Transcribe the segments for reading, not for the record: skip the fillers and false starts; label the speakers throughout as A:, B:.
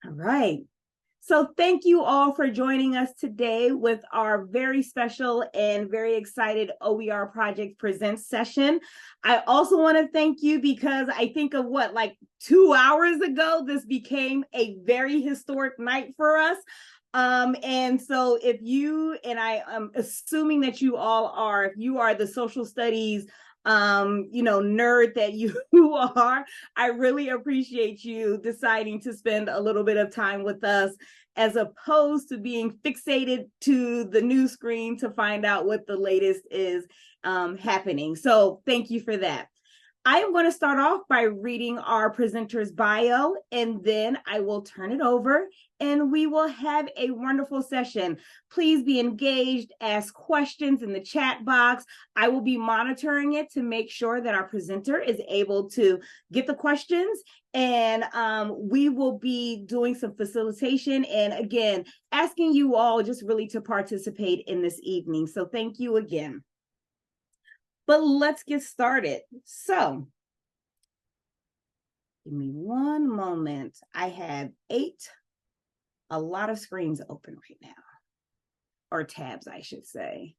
A: All right. So thank you all for joining us today with our very special and very excited OER Project Presents session. I also want to thank you because I think of like 2 hours ago, this became a very historic night for us. And so if you, and I am assuming that you all are, if you are the social studies nerd that you are, I really appreciate you deciding to spend a little bit of time with us as opposed to being fixated to the news screen to find out what the latest is happening. So thank you for that. I am going to start off by reading our presenter's bio, and then I will turn it over and we will have a wonderful session. Please be engaged, ask questions in the chat box. I will be monitoring it to make sure that our presenter is able to get the questions, and we will be doing some facilitation and again, asking you all just really to participate in this evening. So thank you again. But let's get started. So, give me one moment. I have a lot of screens open right now, or tabs, I should say.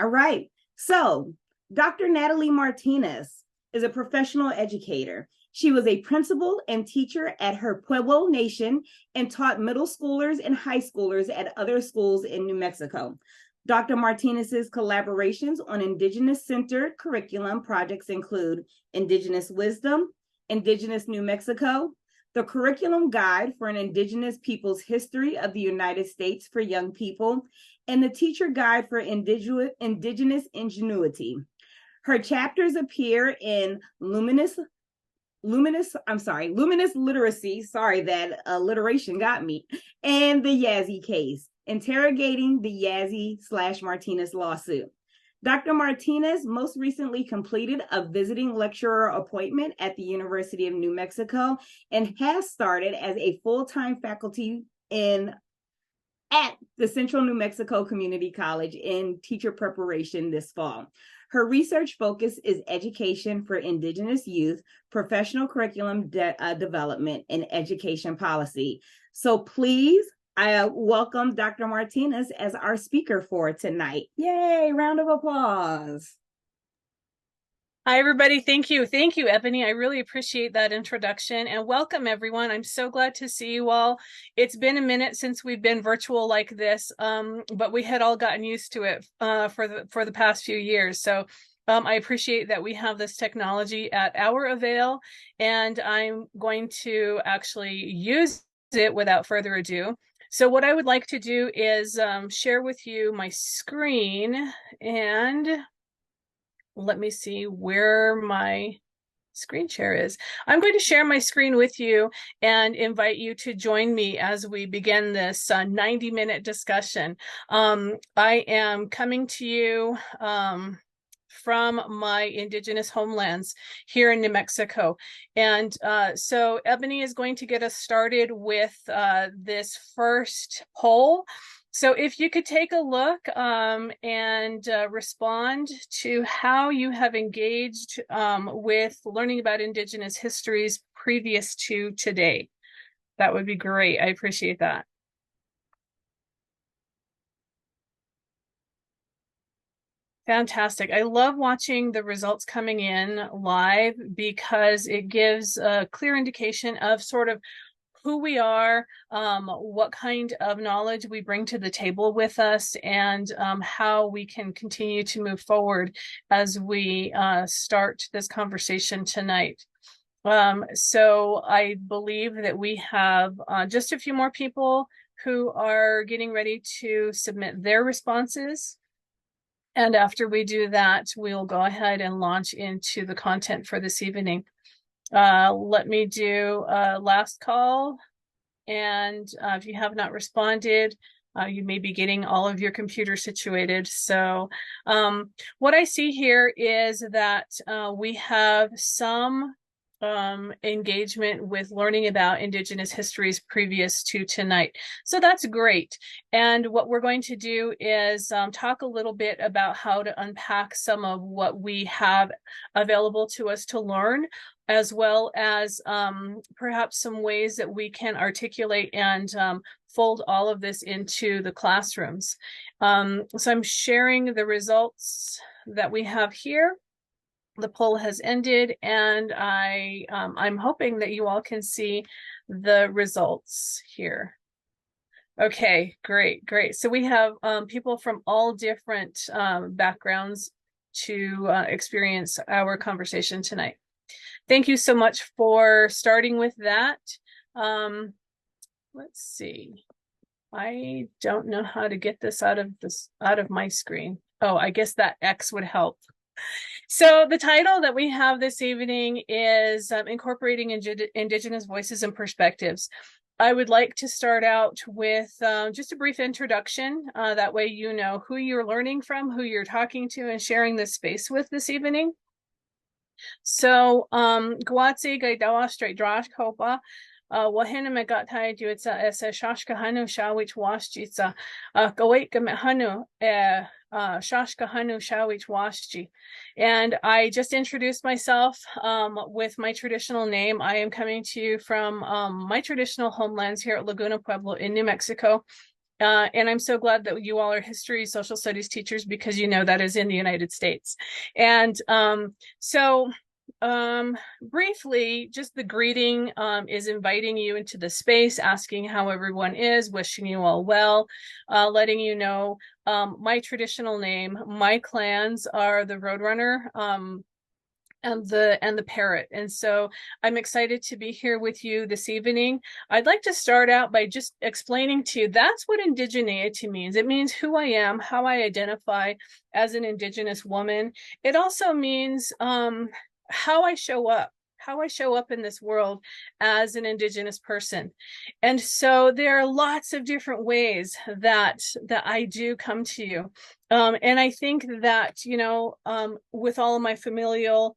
A: All right. So, Dr. Natalie Martinez is a professional educator. She was a principal and teacher at her Pueblo Nation and taught middle schoolers and high schoolers at other schools in New Mexico. Dr. Martinez's collaborations on Indigenous-centered curriculum projects include Indigenous Wisdom, Indigenous New Mexico, the Curriculum Guide for an Indigenous People's History of the United States for Young People, and the Teacher Guide for Indigenous Ingenuity. Her chapters appear in Luminous Literacy, sorry, that alliteration got me, and the Yazzie Case, interrogating the Yazzie/Martinez lawsuit. Dr. Martinez most recently completed a visiting lecturer appointment at the University of New Mexico and has started as a full-time faculty at the Central New Mexico Community College in teacher preparation this fall. Her research focus is education for Indigenous youth, professional curriculum development, and education policy. So please, I welcome Dr. Martinez as our speaker for tonight. Yay, round of applause.
B: Hi, everybody. Thank you. Thank you, Ebony. I really appreciate that introduction, and welcome, everyone. I'm so glad to see you all. It's been a minute since we've been virtual like this, but we had all gotten used to it for the past few years. So I appreciate that we have this technology at our avail, and I'm going to actually use it without further ado. So what I would like to do is share with you my screen, and let me see where my screen share is. I'm going to share my screen with you and invite you to join me as we begin this 90-minute discussion. I am coming to you from my Indigenous homelands here in New Mexico. And so Ebony is going to get us started with this first poll. So if you could take a look and respond to how you have engaged with learning about Indigenous histories previous to today, that would be great. I appreciate that. Fantastic. I love watching the results coming in live because it gives a clear indication of sort of who we are, what kind of knowledge we bring to the table with us, and how we can continue to move forward as we start this conversation tonight. So I believe that we have just a few more people who are getting ready to submit their responses. And after we do that, we'll go ahead and launch into the content for this evening. Let me do a last call. And if you have not responded, you may be getting all of your computers situated. So what I see here is that we have some engagement with learning about Indigenous histories previous to tonight. So that's great. And what we're going to do is talk a little bit about how to unpack some of what we have available to us to learn, as well as perhaps some ways that we can articulate and fold all of this into the classrooms. So I'm sharing the results that we have here. The poll has ended, and I'm hoping that you all can see the results here. Okay, great. So we have people from all different backgrounds to experience our conversation tonight. Thank you so much for starting with that. Let's see. I don't know how to get this out of my screen. Oh, I guess that X would help. So the title that we have this evening is Incorporating Indigenous Voices and Perspectives. I would like to start out with just a brief introduction. That way you know who you're learning from, who you're talking to, and sharing this space with this evening. So, Gwatsi Gaidawa Straight Drash Kopa. Wahena Megatai Juitsa as a Shashka Hanu Shawich Washjitsa, Gawait Gamehanu, Shashka Hanu Shawich Washji. And I just introduced myself with my traditional name. I am coming to you from my traditional homelands here at Laguna Pueblo in New Mexico. And I'm so glad that you all are history, social studies teachers, because you know that is in the United States. And briefly, just the greeting is inviting you into the space, asking how everyone is, wishing you all well, letting you know my traditional name. My clans are the Roadrunner and the Parrot. And so I'm excited to be here with you this evening. I'd like to start out by just explaining to you that's what indigeneity means. It means who I am, how I identify as an Indigenous woman. It also means how I show up in this world as an Indigenous person. And so there are lots of different ways that I do come to you. And I think that, you know, with all of my familial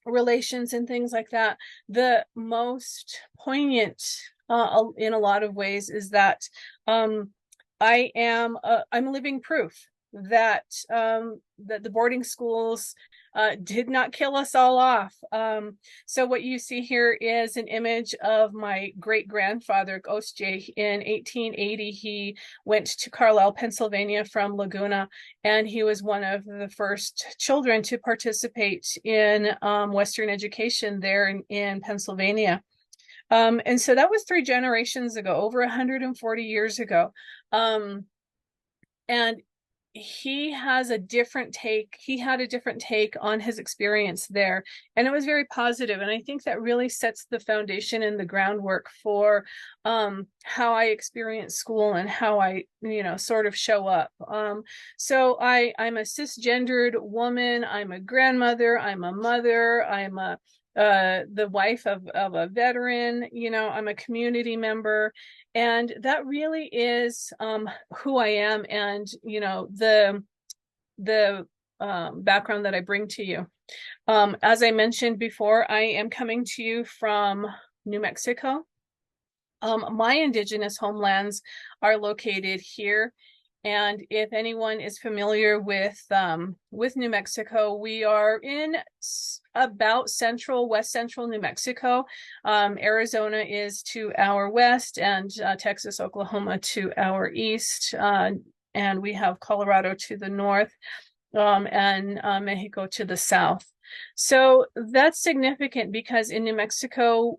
B: relations and things like that, the most poignant in a lot of ways is that I'm living proof that that the boarding schools did not kill us all off. So what you see here is an image of my great-grandfather, Osje. In 1880, he went to Carlisle, Pennsylvania from Laguna, and he was one of the first children to participate in Western education there in Pennsylvania. And so that was 3 generations ago, over 140 years ago. And he had a different take on his experience there, and it was very positive. And I think that really sets the foundation and the groundwork for how I experience school and how I, you know, sort of show up. So I'm a cisgendered woman, I'm a grandmother, I'm a mother, I'm the wife of a veteran, you know, I'm a community member. And that really is who I am, and you know, the background that I bring to you. As I mentioned before, I am coming to you from New Mexico. My Indigenous homelands are located here. And if anyone is familiar with New Mexico, we are in about west central New Mexico. Arizona is to our west, and Texas, Oklahoma to our east. And we have Colorado to the north, and Mexico to the south. So that's significant because in New Mexico,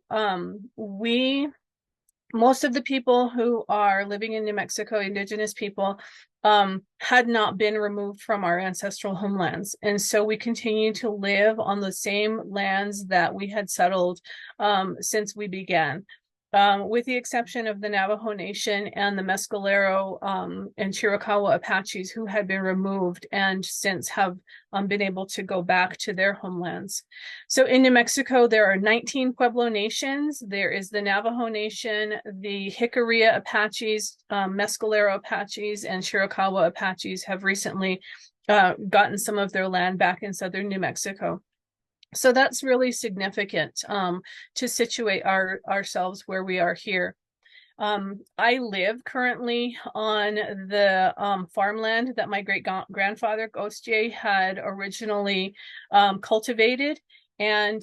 B: most of the people who are living in New Mexico, Indigenous people, had not been removed from our ancestral homelands. And so we continue to live on the same lands that we had settled since we began. With the exception of the Navajo Nation and the Mescalero and Chiricahua Apaches, who had been removed and since have been able to go back to their homelands. So in New Mexico, there are 19 Pueblo nations. There is the Navajo Nation, the Jicarilla Apaches, Mescalero Apaches, and Chiricahua Apaches have recently gotten some of their land back in southern New Mexico. So that's really significant to situate ourselves where we are here. I live currently on the farmland that my great-grandfather Gosje had originally cultivated. And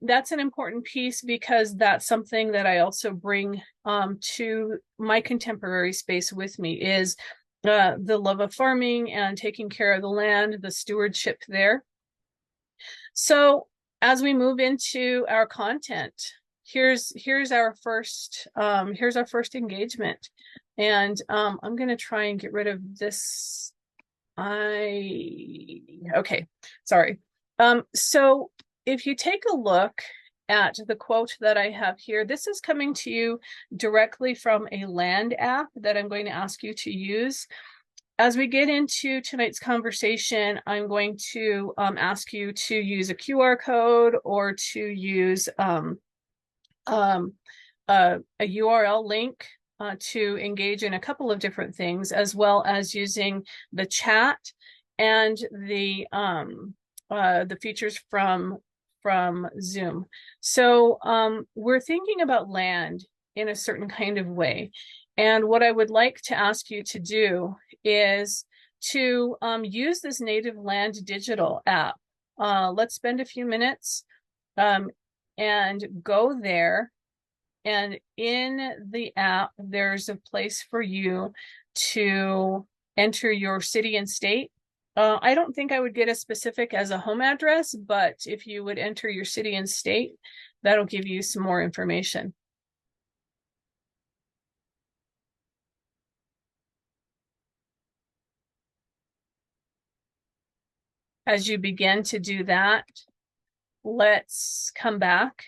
B: that's an important piece because that's something that I also bring to my contemporary space with me is the love of farming and taking care of the land, the stewardship there. So as we move into our content, here's our first engagement. And I'm going to try and get rid of this. Okay, sorry. So if you take a look at the quote that I have here, this is coming to you directly from a land app that I'm going to ask you to use. As we get into tonight's conversation, I'm going to ask you to use a QR code or to use a URL link to engage in a couple of different things, as well as using the chat and the features from Zoom. So we're thinking about land in a certain kind of way. And what I would like to ask you to do is to use this Native Land Digital app. Let's spend a few minutes and go there. And in the app, there's a place for you to enter your city and state. I don't think I would get as specific as a home address, but if you would enter your city and state, that'll give you some more information. As you begin to do that, let's come back.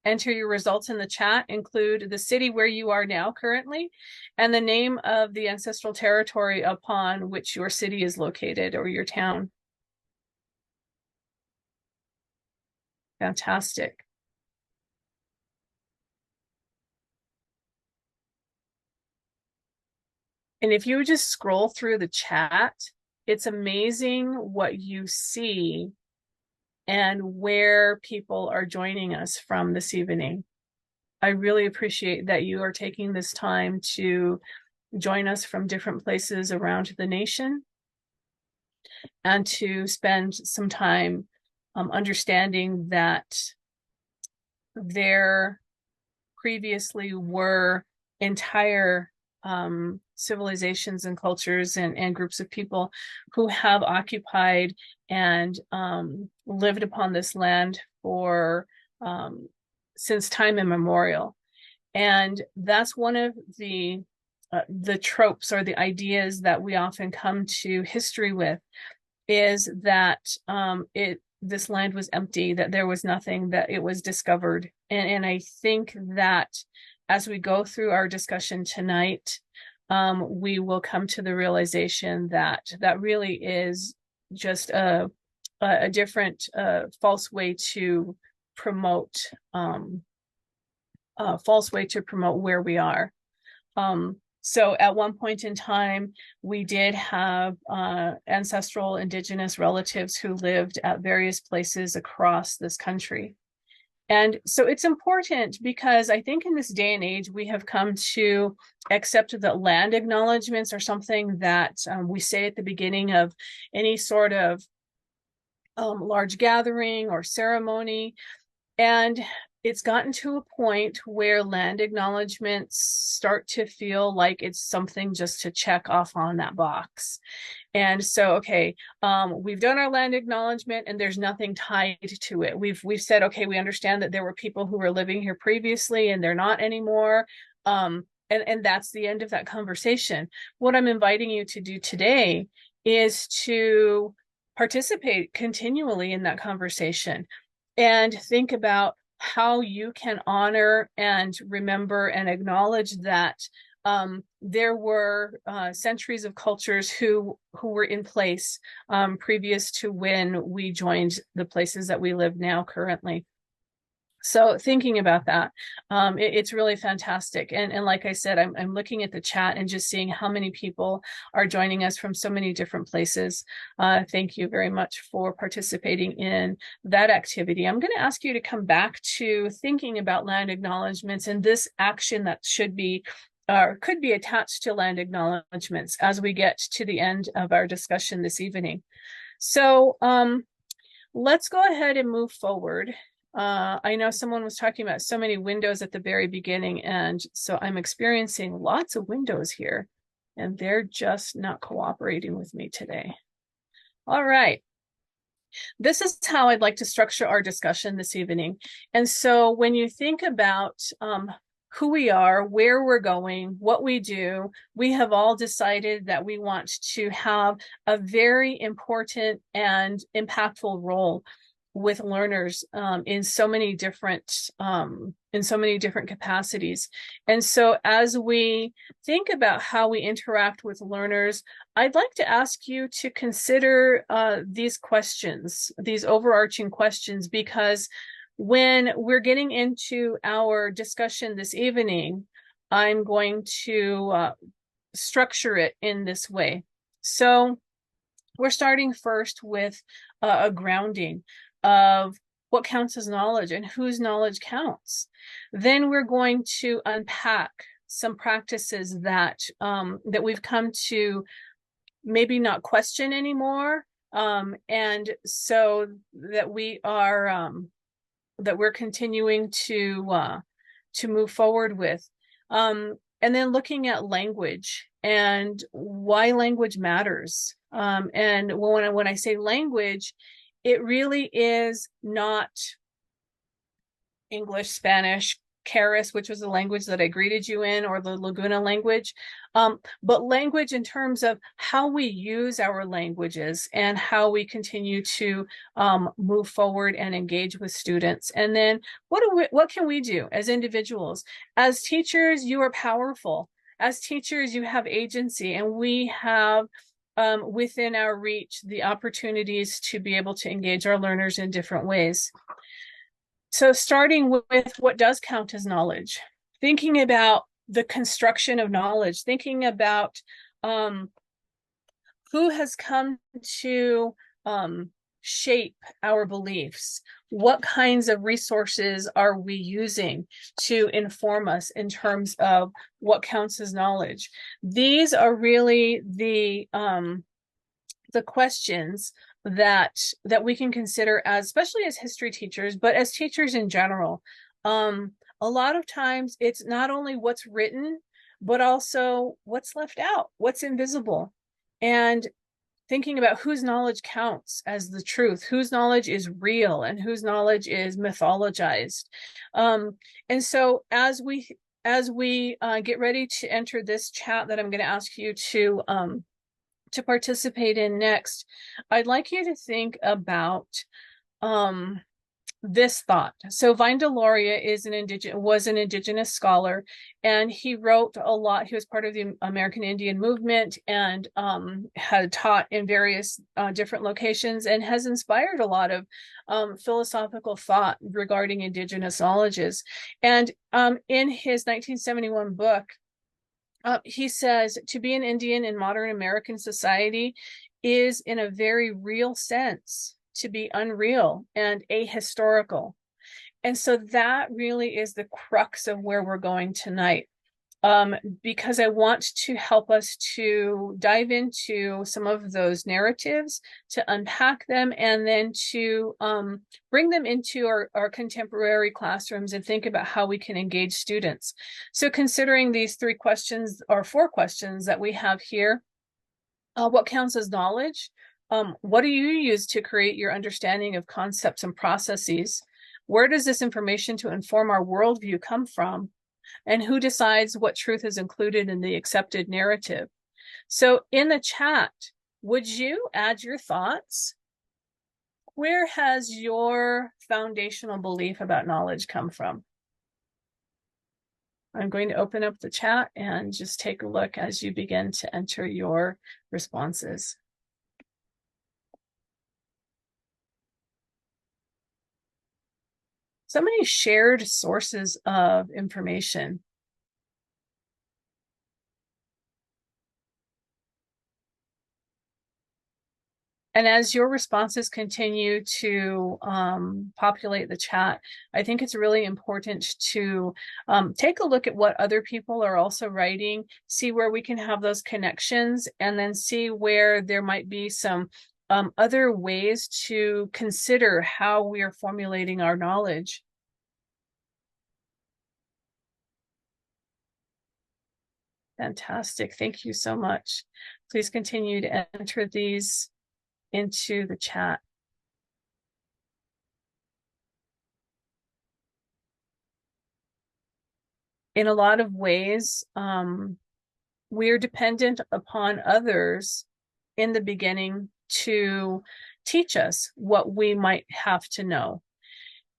B: Enter your results in the chat, include the city where you are now currently, and the name of the ancestral territory upon which your city is located or your town. Fantastic. And if you would just scroll through the chat, it's amazing what you see and where people are joining us from this evening. I really appreciate that you are taking this time to join us from different places around the nation and to spend some time understanding that there previously were entire civilizations and cultures and groups of people who have occupied and lived upon this land for since time immemorial. And that's one of the tropes or the ideas that we often come to history with, is that this land was empty, that there was nothing, that it was discovered. And I think that as we go through our discussion tonight, we will come to the realization that that really is just a different false way to promote where we are. So at one point in time, we did have ancestral Indigenous relatives who lived at various places across this country. And so it's important because I think in this day and age, we have come to accept that land acknowledgements are something that we say at the beginning of any sort of large gathering or ceremony. And it's gotten to a point where land acknowledgements start to feel like it's something just to check off on that box. And so, okay, we've done our land acknowledgement and there's nothing tied to it. We've said, okay, we understand that there were people who were living here previously and they're not anymore. And that's the end of that conversation. What I'm inviting you to do today is to participate continually in that conversation and think about how you can honor and remember and acknowledge that there were centuries of cultures who were in place previous to when we joined the places that we live now currently. So thinking about that, it's really fantastic. And like I said, I'm looking at the chat and just seeing how many people are joining us from so many different places. Thank you very much for participating in that activity. I'm going to ask you to come back to thinking about land acknowledgements and this action that should be or could be attached to land acknowledgements as we get to the end of our discussion this evening. So let's go ahead and move forward. I know someone was talking about so many windows at the very beginning, and so I'm experiencing lots of windows here, and they're just not cooperating with me today. All right. This is how I'd like to structure our discussion this evening. And so when you think about who we are, where we're going, what we do, we have all decided that we want to have a very important and impactful role with learners in so many different capacities. And so as we think about how we interact with learners, I'd like to ask you to consider these questions, these overarching questions, because when we're getting into our discussion this evening, I'm going to structure it in this way. So we're starting first with a grounding of what counts as knowledge and whose knowledge counts. Then we're going to unpack some practices that that we've come to maybe not question anymore, and so that we are that we're continuing to move forward with. And then looking at language and why language matters. And when I say language, it really is not English, Spanish, Keres, which was the language that I greeted you in, or the Laguna language, but language in terms of how we use our languages and how we continue to move forward and engage with students. And then what can we do as individuals? As teachers, you are powerful. As teachers, you have agency, and we have within our reach the opportunities to be able to engage our learners in different ways. So starting with what does count as knowledge, thinking about the construction of knowledge, thinking about who has come to shape our beliefs, what kinds of resources are we using to inform us in terms of what counts as knowledge. These are really the questions that we can consider, as especially as history teachers, but as teachers in general. A lot of times it's not only what's written, but also what's left out, what's invisible, and thinking about whose knowledge counts as the truth, whose knowledge is real, and whose knowledge is mythologized. And so as we get ready to enter this chat that I'm going to ask you to participate in next, I'd like you to think about this thought. So Vine Deloria was an Indigenous scholar, and he wrote a lot. He was part of the American Indian movement and had taught in various different locations, and has inspired a lot of philosophical thought regarding Indigenous knowledges. And in his 1971 book, he says, to be an Indian in modern American society is, in a very real sense, to be unreal and ahistorical. And so that really is the crux of where we're going tonight, because I want to help us to dive into some of those narratives, to unpack them, and then to bring them into our contemporary classrooms and think about how we can engage students. So considering these 3 questions or 4 questions that we have here, what counts as knowledge? What do you use to create your understanding of concepts and processes? Where does this information to inform our worldview come from? And who decides what truth is included in the accepted narrative? So in the chat, would you add your thoughts? Where has your foundational belief about knowledge come from? I'm going to open up the chat and just take a look as you begin to enter your responses. so many shared sources of information. And as your responses continue to populate the chat, I think it's really important to take a look at what other people are also writing, see where we can have those connections, and then see where there might be some other ways to consider how we are formulating our knowledge. Fantastic. Thank you so much. Please continue to enter these into the chat. In a lot of ways, we're dependent upon others in the beginning to teach us what we might have to know.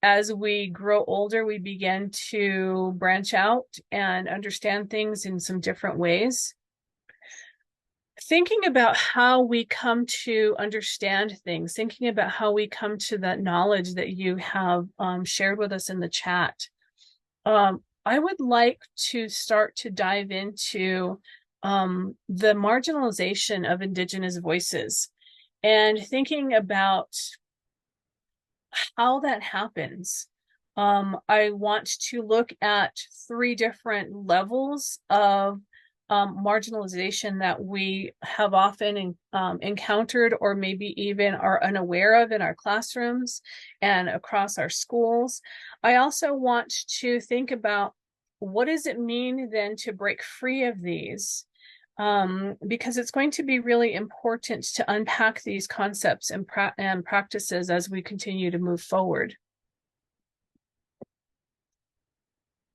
B: As we grow older, we begin to branch out and understand things in some different ways. Thinking about how we come to understand things, thinking about how we come to that knowledge that you have shared with us in the chat. I would like to start to dive into the marginalization of Indigenous voices and thinking about how that happens. I want to look at 3 different levels of marginalization that we have often encountered, or maybe even are unaware of in our classrooms and across our schools. I also want to think about, what does it mean then to break free of these? Because it's going to be really important to unpack these concepts and practices as we continue to move forward.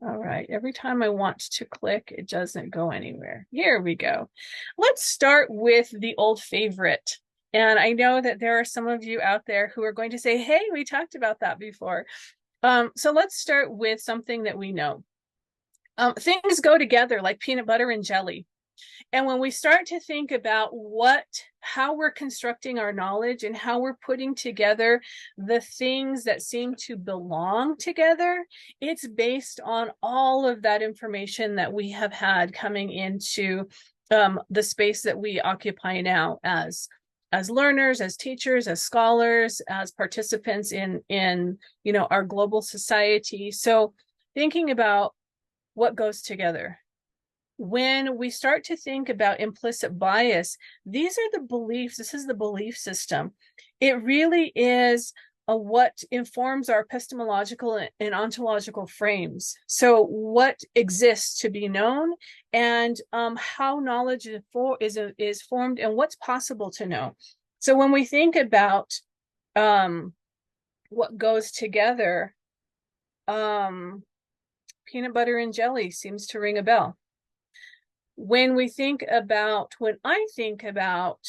B: All right, every time I want to click, it doesn't go anywhere. Here we go. Let's start with the old favorite. And I know that there are some of you out there who are going to say, hey, we talked about that before. So let's start with something that we know. Things go together like peanut butter and jelly. And when we start to think about how we're constructing our knowledge and how we're putting together the things that seem to belong together, it's based on all of that information that we have had coming into the space that we occupy now as learners, as teachers, as scholars, as participants in our global society. So thinking about what goes together. When we start to think about implicit bias, these are the beliefs, this is the belief system. It really is what informs our epistemological and ontological frames. So what exists to be known, and how knowledge is formed, and what's possible to know. So when we think about what goes together, peanut butter and jelly seems to ring a bell. When I think about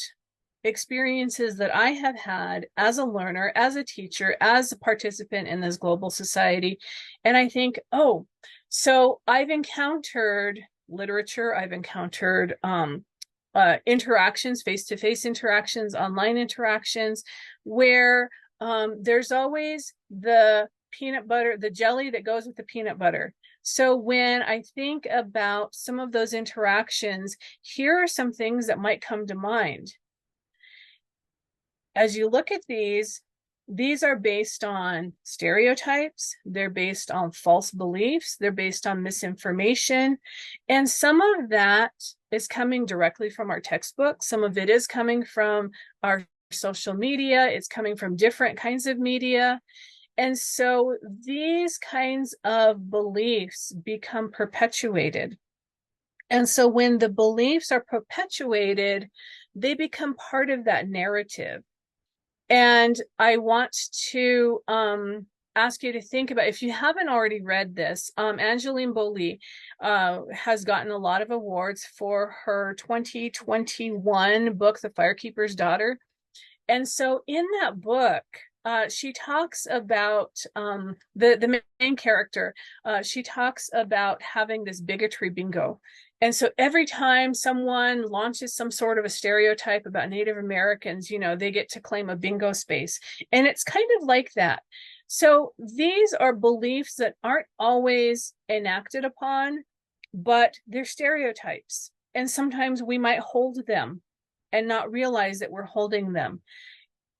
B: experiences that I have had as a learner, as a teacher, as a participant in this global society, and I think, oh, so I've encountered literature, I've encountered interactions, face-to-face interactions, online interactions, where there's always the peanut butter, the jelly that goes with the peanut butter. So when I think about some of those interactions, here are some things that might come to mind. As you look at these are based on stereotypes, they're based on false beliefs, they're based on misinformation, and some of that is coming directly from our textbooks. Some of it is coming from our social media, it's coming from different kinds of media. And so these kinds of beliefs become perpetuated. And so when the beliefs are perpetuated, they become part of that narrative. And I want to ask you to think about, if you haven't already read this, Angeline Bolle has gotten a lot of awards for her 2021 book, The Firekeeper's Daughter. And so in that book, she talks about the main character. She talks about having this bigotry bingo. And so every time someone launches some sort of a stereotype about Native Americans, they get to claim a bingo space. And it's kind of like that. So these are beliefs that aren't always enacted upon, but they're stereotypes. And sometimes we might hold them and not realize that we're holding them,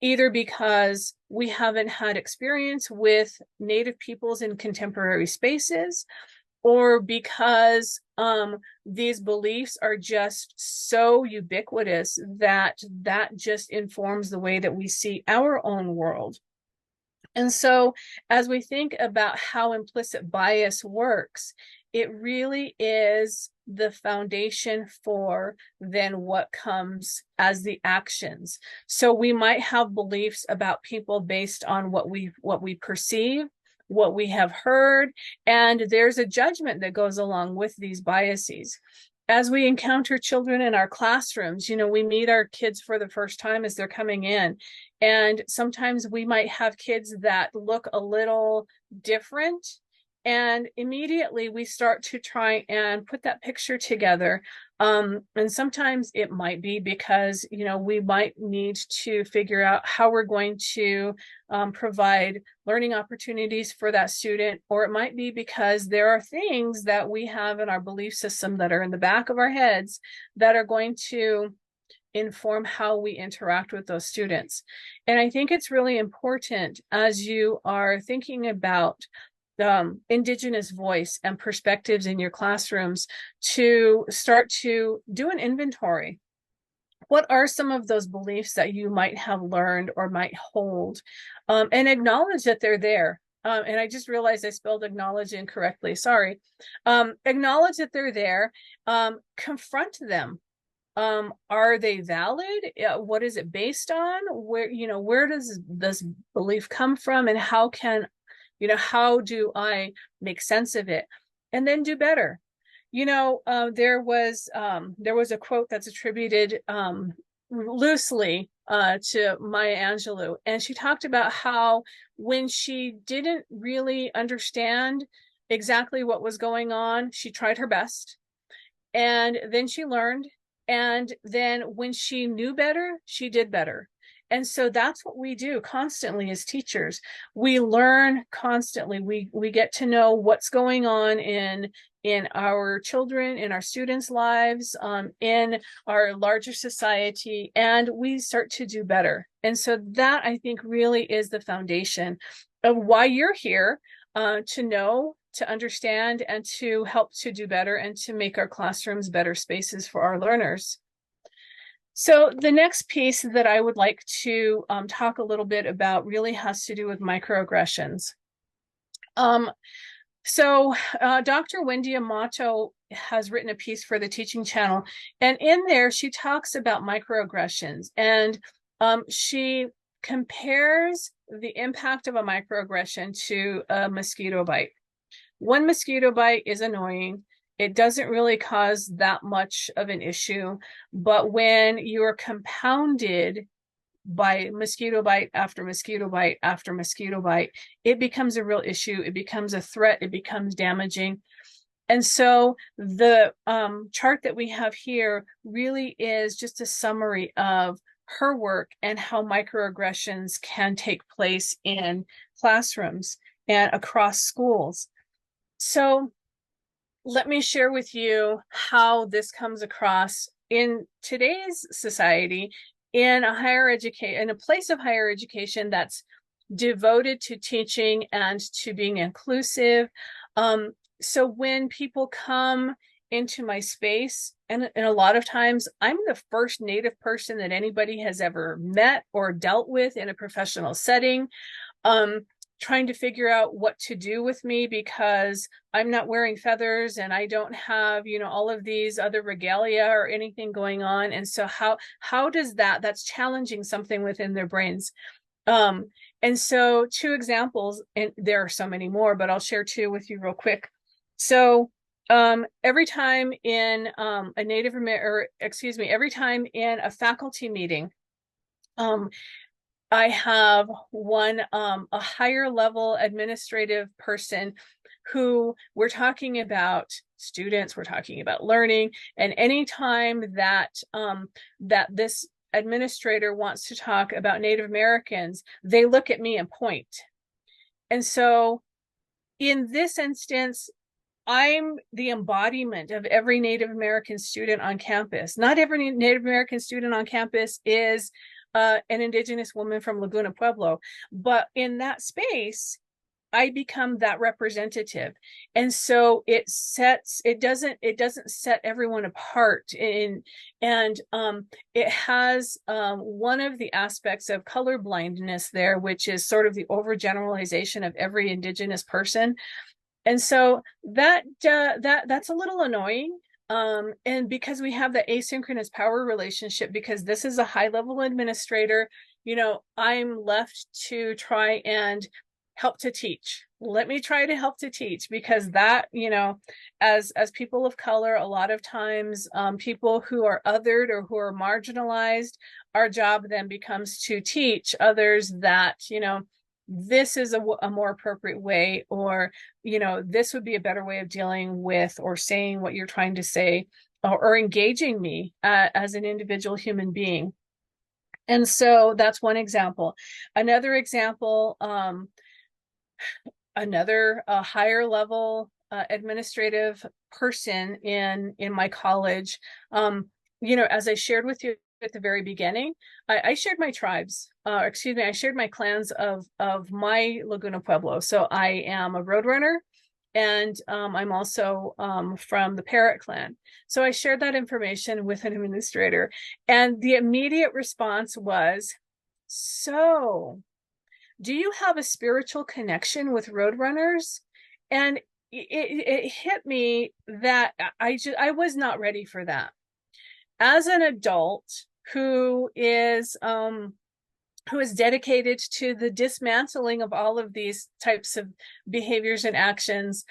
B: either because we haven't had experience with Native peoples in contemporary spaces, or because these beliefs are just so ubiquitous that just informs the way that we see our own world. And so, as we think about how implicit bias works, it really is the foundation for then what comes as the actions. So we might have beliefs about people based on what we perceive, what we have heard, and there's a judgment that goes along with these biases. As we encounter children in our classrooms, we meet our kids for the first time as they're coming in. And sometimes we might have kids that look a little different. And immediately we start to try and put that picture together. And sometimes it might be because, we might need to figure out how we're going to provide learning opportunities for that student, or it might be because there are things that we have in our belief system that are in the back of our heads that are going to inform how we interact with those students. And I think it's really important as you are thinking about Indigenous voice and perspectives in your classrooms to start to do an inventory. What are some of those beliefs that you might have learned or might hold, and acknowledge that they're there. And I just realized I spelled acknowledge incorrectly. Sorry. Acknowledge that they're there. Confront them. Are they valid? What is it based on? Where does this belief come from, and how do I make sense of it, and then do better? There was a quote that's attributed loosely to Maya Angelou, and she talked about how when she didn't really understand exactly what was going on, she tried her best, and then she learned, and then when she knew better, she did better. And so that's what we do constantly as teachers. We learn constantly. We get to know what's going on in our children, in our students' lives, in our larger society, and we start to do better. And so that, I think, really is the foundation of why you're here, to know, to understand, and to help to do better, and to make our classrooms better spaces for our learners. So the next piece that I would like to talk a little bit about really has to do with microaggressions. So Dr. Wendy Amato has written a piece for the Teaching Channel, and in there she talks about microaggressions, and she compares the impact of a microaggression to a mosquito bite. One mosquito bite is annoying. It doesn't really cause that much of an issue, but when you're compounded by mosquito bite after mosquito bite after mosquito bite, it becomes a real issue. It becomes a threat. It becomes damaging. And so the chart that we have here really is just a summary of her work and how microaggressions can take place in classrooms and across schools. So let me share with you how this comes across in today's society, in a place of higher education that's devoted to teaching and to being inclusive. So when people come into my space, and a lot of times I'm the first Native person that anybody has ever met or dealt with in a professional setting, trying to figure out what to do with me because I'm not wearing feathers and I don't have, all of these other regalia or anything going on. And so how does that's challenging something within their brains. And so 2 examples, and there are so many more, but I'll share 2 with you real quick. So every time in every time in a faculty meeting, I have a higher level administrative person who we're talking about students, we're talking about learning, and anytime that this administrator wants to talk about Native Americans, they look at me and point. And so in this instance, I'm the embodiment of every Native American student on campus. Not every Native American student on campus is an Indigenous woman from Laguna Pueblo, but in that space, I become that representative. And so it doesn't set everyone apart and it has one of the aspects of color blindness there, which is sort of the overgeneralization of every Indigenous person. And so that's a little annoying. And because we have the asynchronous power relationship, because this is a high level administrator, I'm left to try and help to teach. Let me try to help to teach, because that, as people of color, a lot of times people who are othered or who are marginalized, our job then becomes to teach others that, this is a more appropriate way, or this would be a better way of dealing with or saying what you're trying to say, or engaging me as an individual human being. And so that's one example. Another example, another higher level administrative person in my college, as I shared with you at the very beginning, I shared my tribes, I shared my clans of my Laguna Pueblo. So I am a roadrunner, and I'm also from the Parrot clan. So I shared that information with an administrator, and the immediate response was, so do you have a spiritual connection with roadrunners? And it hit me that I was not ready for that. As an adult who is dedicated to the dismantling of all of these types of behaviors and actions,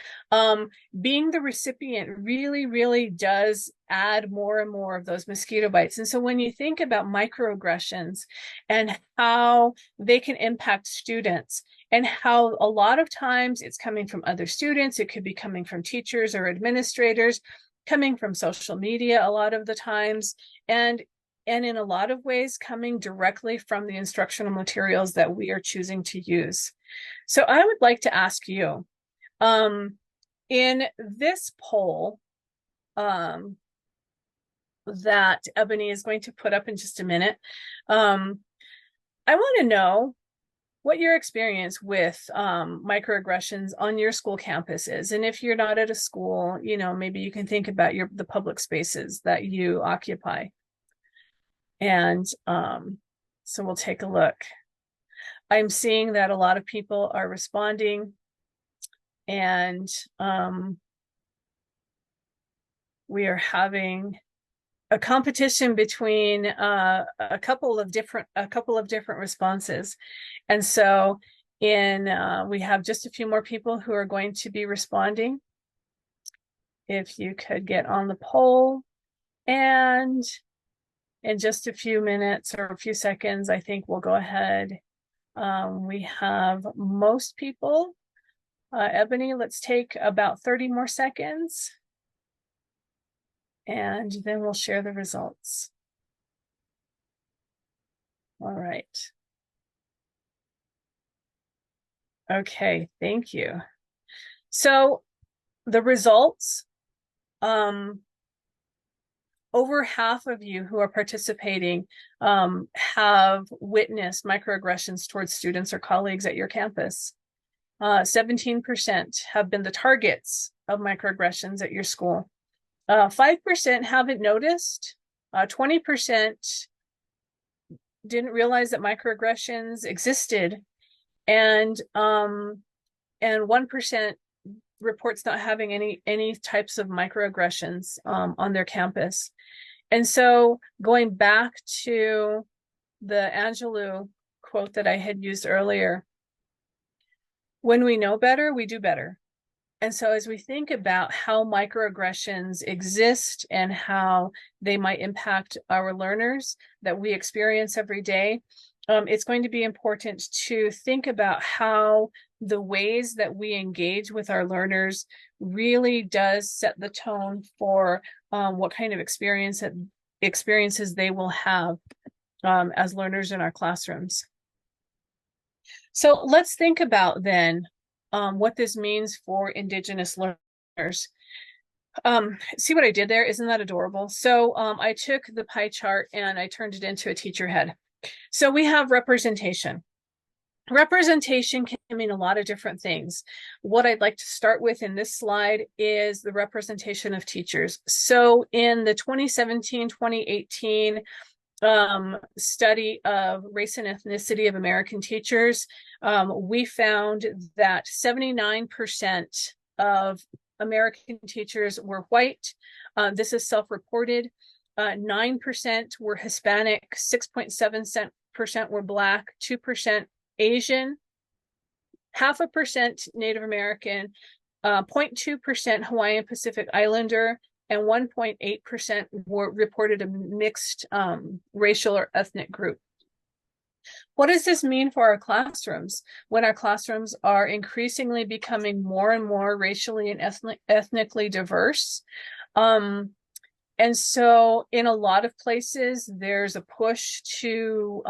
B: being the recipient really, really does add more and more of those mosquito bites. And so when you think about microaggressions and how they can impact students, and how a lot of times it's coming from other students, it could be coming from teachers or administrators, coming from social media a lot of the times, and in a lot of ways coming directly from the instructional materials that we are choosing to use. So I would like to ask you, in this poll that Ebony is going to put up in just a minute, I want to know what your experience with microaggressions on your school campus is. And if you're not at a school, maybe you can think about the public spaces that you occupy. And so we'll take a look. I'm seeing that a lot of people are responding, and we are having a competition between a couple of different responses. And so we have just a few more people who are going to be responding. If you could get on the poll, and in just a few minutes or a few seconds, I think we'll go ahead. We have most people. Ebony, let's take about 30 more seconds, and then we'll share the results. All right. Okay, thank you. So the results, over half of you who are participating have witnessed microaggressions towards students or colleagues at your campus. 17% have been the targets of microaggressions at your school. 5% haven't noticed. 20% didn't realize that microaggressions existed, and 1% reports not having any types of microaggressions on their campus. And so going back to the Angelou quote that I had used earlier, when we know better, we do better. And so as we think about how microaggressions exist and how they might impact our learners that we experience every day, it's going to be important to think about how the ways that we engage with our learners really does set the tone for what kind of experiences they will have as learners in our classrooms. So let's think about then what this means for Indigenous learners. See what I did there? Isn't that adorable? So I took the pie chart and I turned it into a teacher head. So we have representation. Representation can mean a lot of different things. What I'd like to start with in this slide is the representation of teachers. So in the 2017-2018 study of race and ethnicity of American teachers, we found that 79% of American teachers were white. This is self-reported. 9% were Hispanic, 6.7% were Black, 2% Asian, 0.5% Native American, 0.2% Hawaiian Pacific Islander, and 1.8% were reported a mixed racial or ethnic group. What does this mean for our classrooms when our classrooms are increasingly becoming more and more racially and ethnically diverse? And so in a lot of places, there's a push to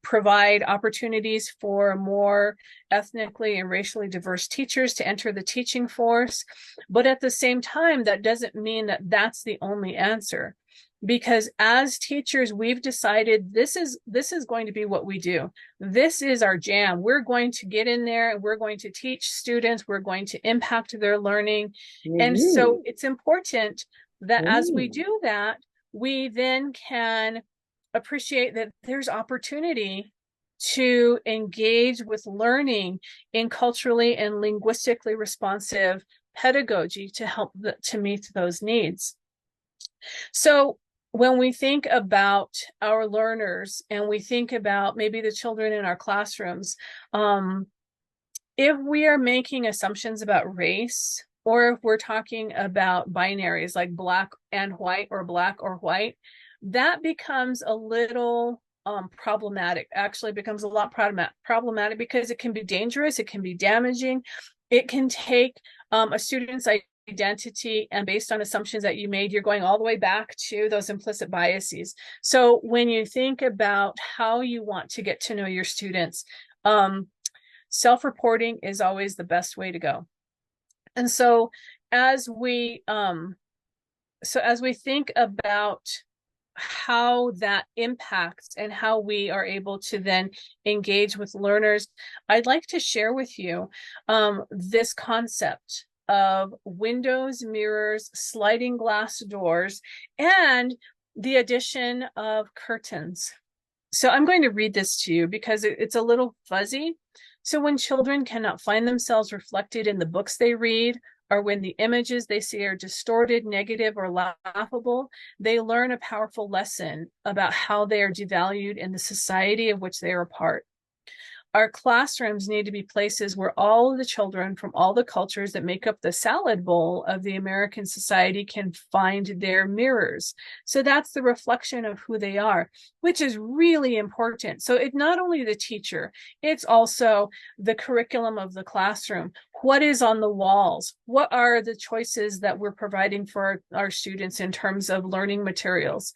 B: provide opportunities for more ethnically and racially diverse teachers to enter the teaching force. But at the same time, that doesn't mean that that's the only answer. Because as teachers, we've decided this is going to be what we do. This is our jam. We're going to get in there and we're going to teach students. We're going to impact their learning. And so it's important that as we do that, we then can appreciate that there's opportunity to engage with learning in culturally and linguistically responsive pedagogy to help to meet those needs. So when we think about our learners and we think about maybe the children in our classrooms, if we are making assumptions about race, or if we're talking about binaries like Black and white or Black or white, that becomes a little problematic. Actually becomes a lot problematic because it can be dangerous, it can be damaging, it can take a student's identity, and based on assumptions that you made, you're going all the way back to those implicit biases. So when you think about how you want to get to know your students, self-reporting is always the best way to go. And so as we think about how that impacts and how we are able to then engage with learners, I'd like to share with you this concept of windows, mirrors, sliding glass doors, and the addition of curtains. So I'm going to read this to you because it's a little fuzzy. So when children cannot find themselves reflected in the books they read, or when the images they see are distorted, negative, or laughable, they learn a powerful lesson about how they are devalued in the society of which they are a part. Our classrooms need to be places where all of the children from all the cultures that make up the salad bowl of the American society can find their mirrors. So that's the reflection of who they are, which is really important. So it's not only the teacher, it's also the curriculum of the classroom. What is on the walls? What are the choices that we're providing for our students in terms of learning materials?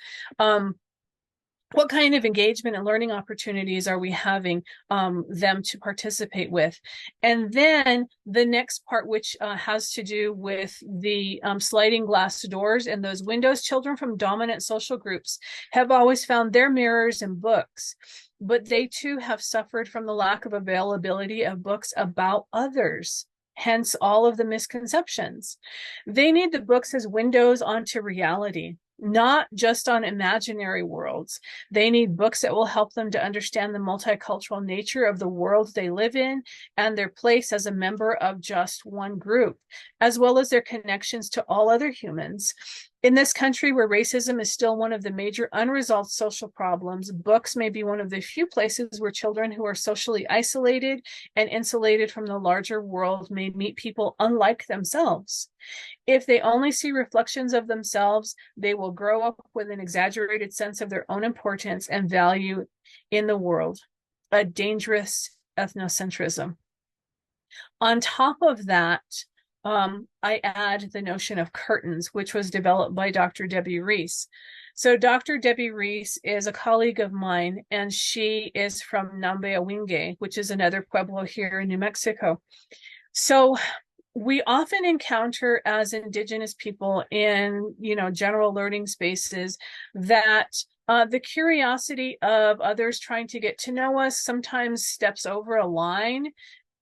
B: What kind of engagement and learning opportunities are we having them to participate with? And then the next part, which has to do with the sliding glass doors and those windows, children from dominant social groups have always found their mirrors in books, but they too have suffered from the lack of availability of books about others. Hence all of the misconceptions. They need the books as windows onto reality, not just on imaginary worlds. They need books that will help them to understand the multicultural nature of the world they live in and their place as a member of just one group, as well as their connections to all other humans. In this country where racism is still one of the major unresolved social problems, books may be one of the few places where children who are socially isolated and insulated from the larger world may meet people unlike themselves. If they only see reflections of themselves, they will grow up with an exaggerated sense of their own importance and value in the world, a dangerous ethnocentrism. On top of that, I add the notion of curtains, which was developed by Dr. Debbie Reese. So Dr. Debbie Reese is a colleague of mine, and she is from Nambeawinge, which is another pueblo here in New Mexico. So we often encounter as Indigenous people in, general learning spaces that the curiosity of others trying to get to know us sometimes steps over a line.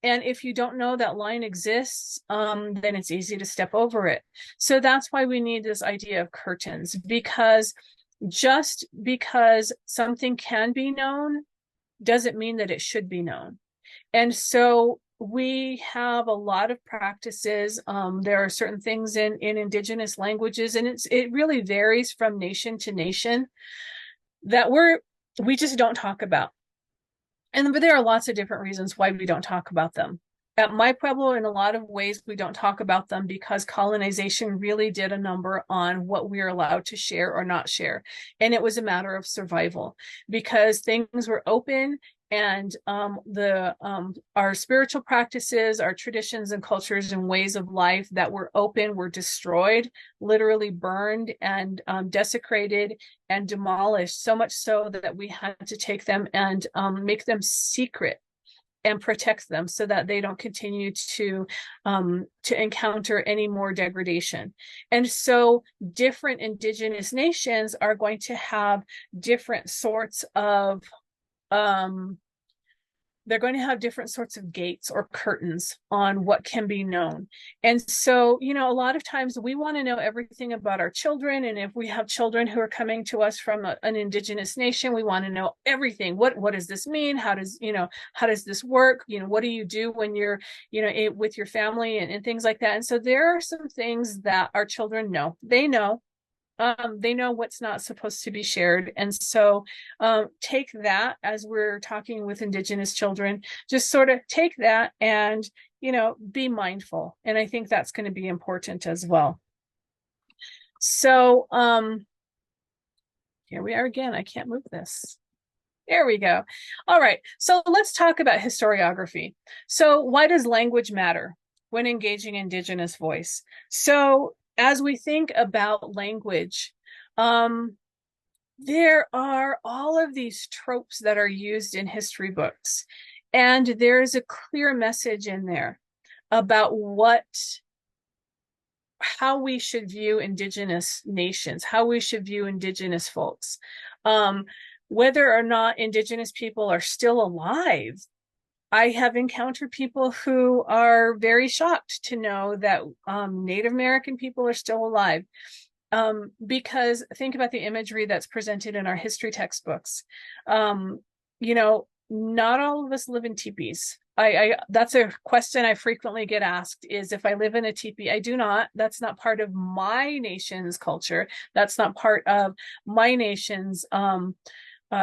B: And if you don't know that line exists, then it's easy to step over it. So that's why we need this idea of curtains, because just because something can be known doesn't mean that it should be known. And so we have a lot of practices. There are certain things in Indigenous languages, and it really varies from nation to nation that we just don't talk about. But there are lots of different reasons why we don't talk about them. At my pueblo, in a lot of ways, we don't talk about them because colonization really did a number on what we are allowed to share or not share. And it was a matter of survival because things were open, and our spiritual practices, our traditions and cultures and ways of life that were open were destroyed, literally burned and desecrated and demolished, so much so that we had to take them and make them secret and protect them so that they don't continue to encounter any more degradation. And so different Indigenous nations are going to have different sorts of they're going to have different sorts of gates or curtains on what can be known. And so, a lot of times we want to know everything about our children. And if we have children who are coming to us from an Indigenous nation, we want to know everything. What does this mean? How does this work? What do you do when you're, with your family and things like that? And so there are some things that our children know. They know what's not supposed to be shared. And so take that as we're talking with Indigenous children, just sort of take that and, be mindful. And I think that's going to be important as well. So here we are again. I can't move this. There we go. All right. So let's talk about historiography. So why does language matter when engaging Indigenous voice? So as we think about language, there are all of these tropes that are used in history books, and there's a clear message in there about how we should view Indigenous nations, how we should view Indigenous folks, whether or not Indigenous people are still alive. I have encountered people who are very shocked to know that Native American people are still alive. Because think about the imagery that's presented in our history textbooks. Not all of us live in teepees. That's a question I frequently get asked, is if I live in a teepee. I do not. That's not part of my nation's culture. That's not part of my nation's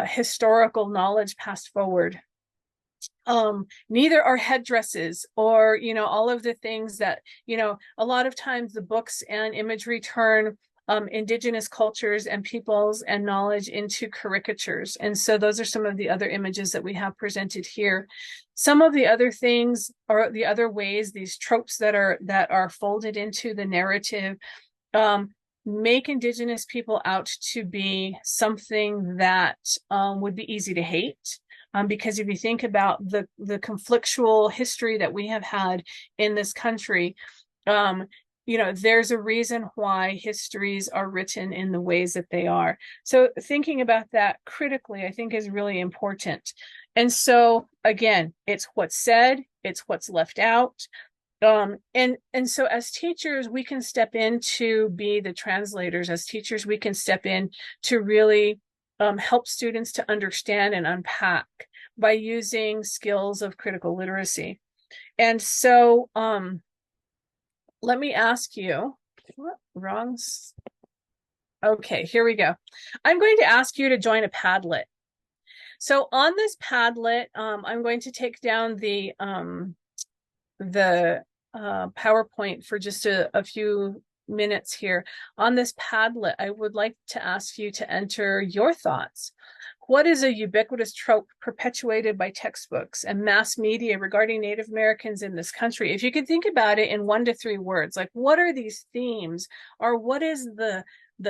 B: historical knowledge passed forward. Neither are headdresses or, all of the things that, a lot of times the books and imagery turn Indigenous cultures and peoples and knowledge into caricatures. And so those are some of the other images that we have presented here. Some of the other things or the other ways, these tropes that are folded into the narrative, make Indigenous people out to be something that would be easy to hate. Because if you think about the conflictual history that we have had in this country, there's a reason why histories are written in the ways that they are. So thinking about that critically, I think, is really important. And so again, it's what's said, it's what's left out. And so as teachers, we can step in to be the translators. As teachers, we can step in to really help students to understand and unpack by using skills of critical literacy. And so let me ask you, okay, here we go. I'm going to ask you to join a Padlet. So on this Padlet, I'm going to take down the PowerPoint for just a few minutes here. On this Padlet, I would like to ask you to enter your thoughts. What is a ubiquitous trope perpetuated by textbooks and mass media regarding Native Americans in this country? If you could think about it in 1 to 3 words, like what are these themes, or what is the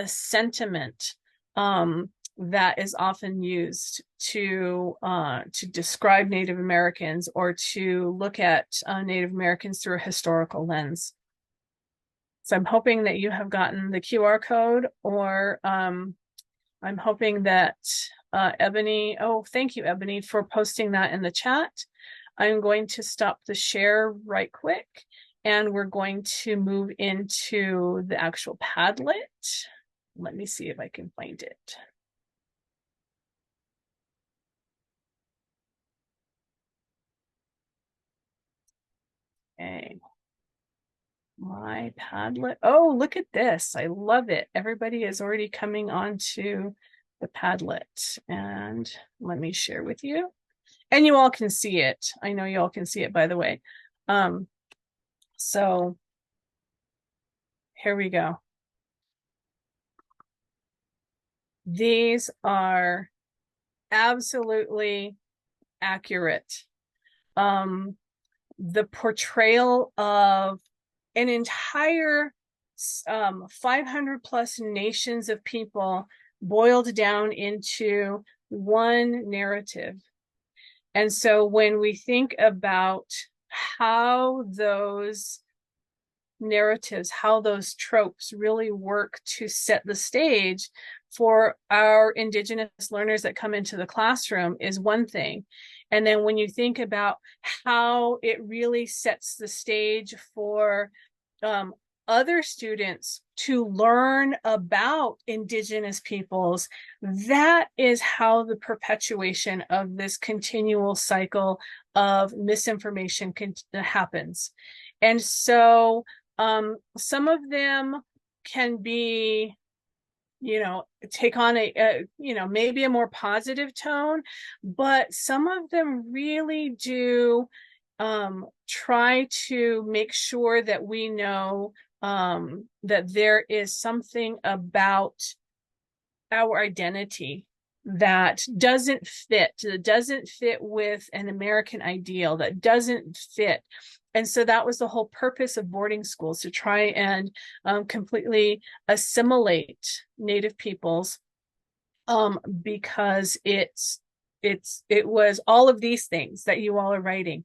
B: sentiment that is often used to describe Native Americans or to look at Native Americans through a historical lens. So I'm hoping that you have gotten the QR code, or I'm hoping that Ebony, oh, thank you, Ebony, for posting that in the chat. I'm going to stop the share right quick, and we're going to move into the actual Padlet. Let me see if I can find it. Okay. My Padlet. Oh, look at this. I love it. Everybody is already coming on to the Padlet. And let me share with you. And you all can see it. I know you all can see it, by the way. So here we go. These are absolutely accurate. The portrayal of an entire 500 plus nations of people boiled down into one narrative. And so when we think about how those narratives, how those tropes really work to set the stage for our Indigenous learners that come into the classroom is one thing. And then when you think about how it really sets the stage for other students to learn about Indigenous peoples, that is how the perpetuation of this continual cycle of misinformation happens. And so some of them can be, take on a maybe a more positive tone, but some of them really do try to make sure that we know that there is something about our identity that doesn't fit with an American ideal, that doesn't fit. And so that was the whole purpose of boarding schools, to try and completely assimilate Native peoples, because it was all of these things that you all are writing.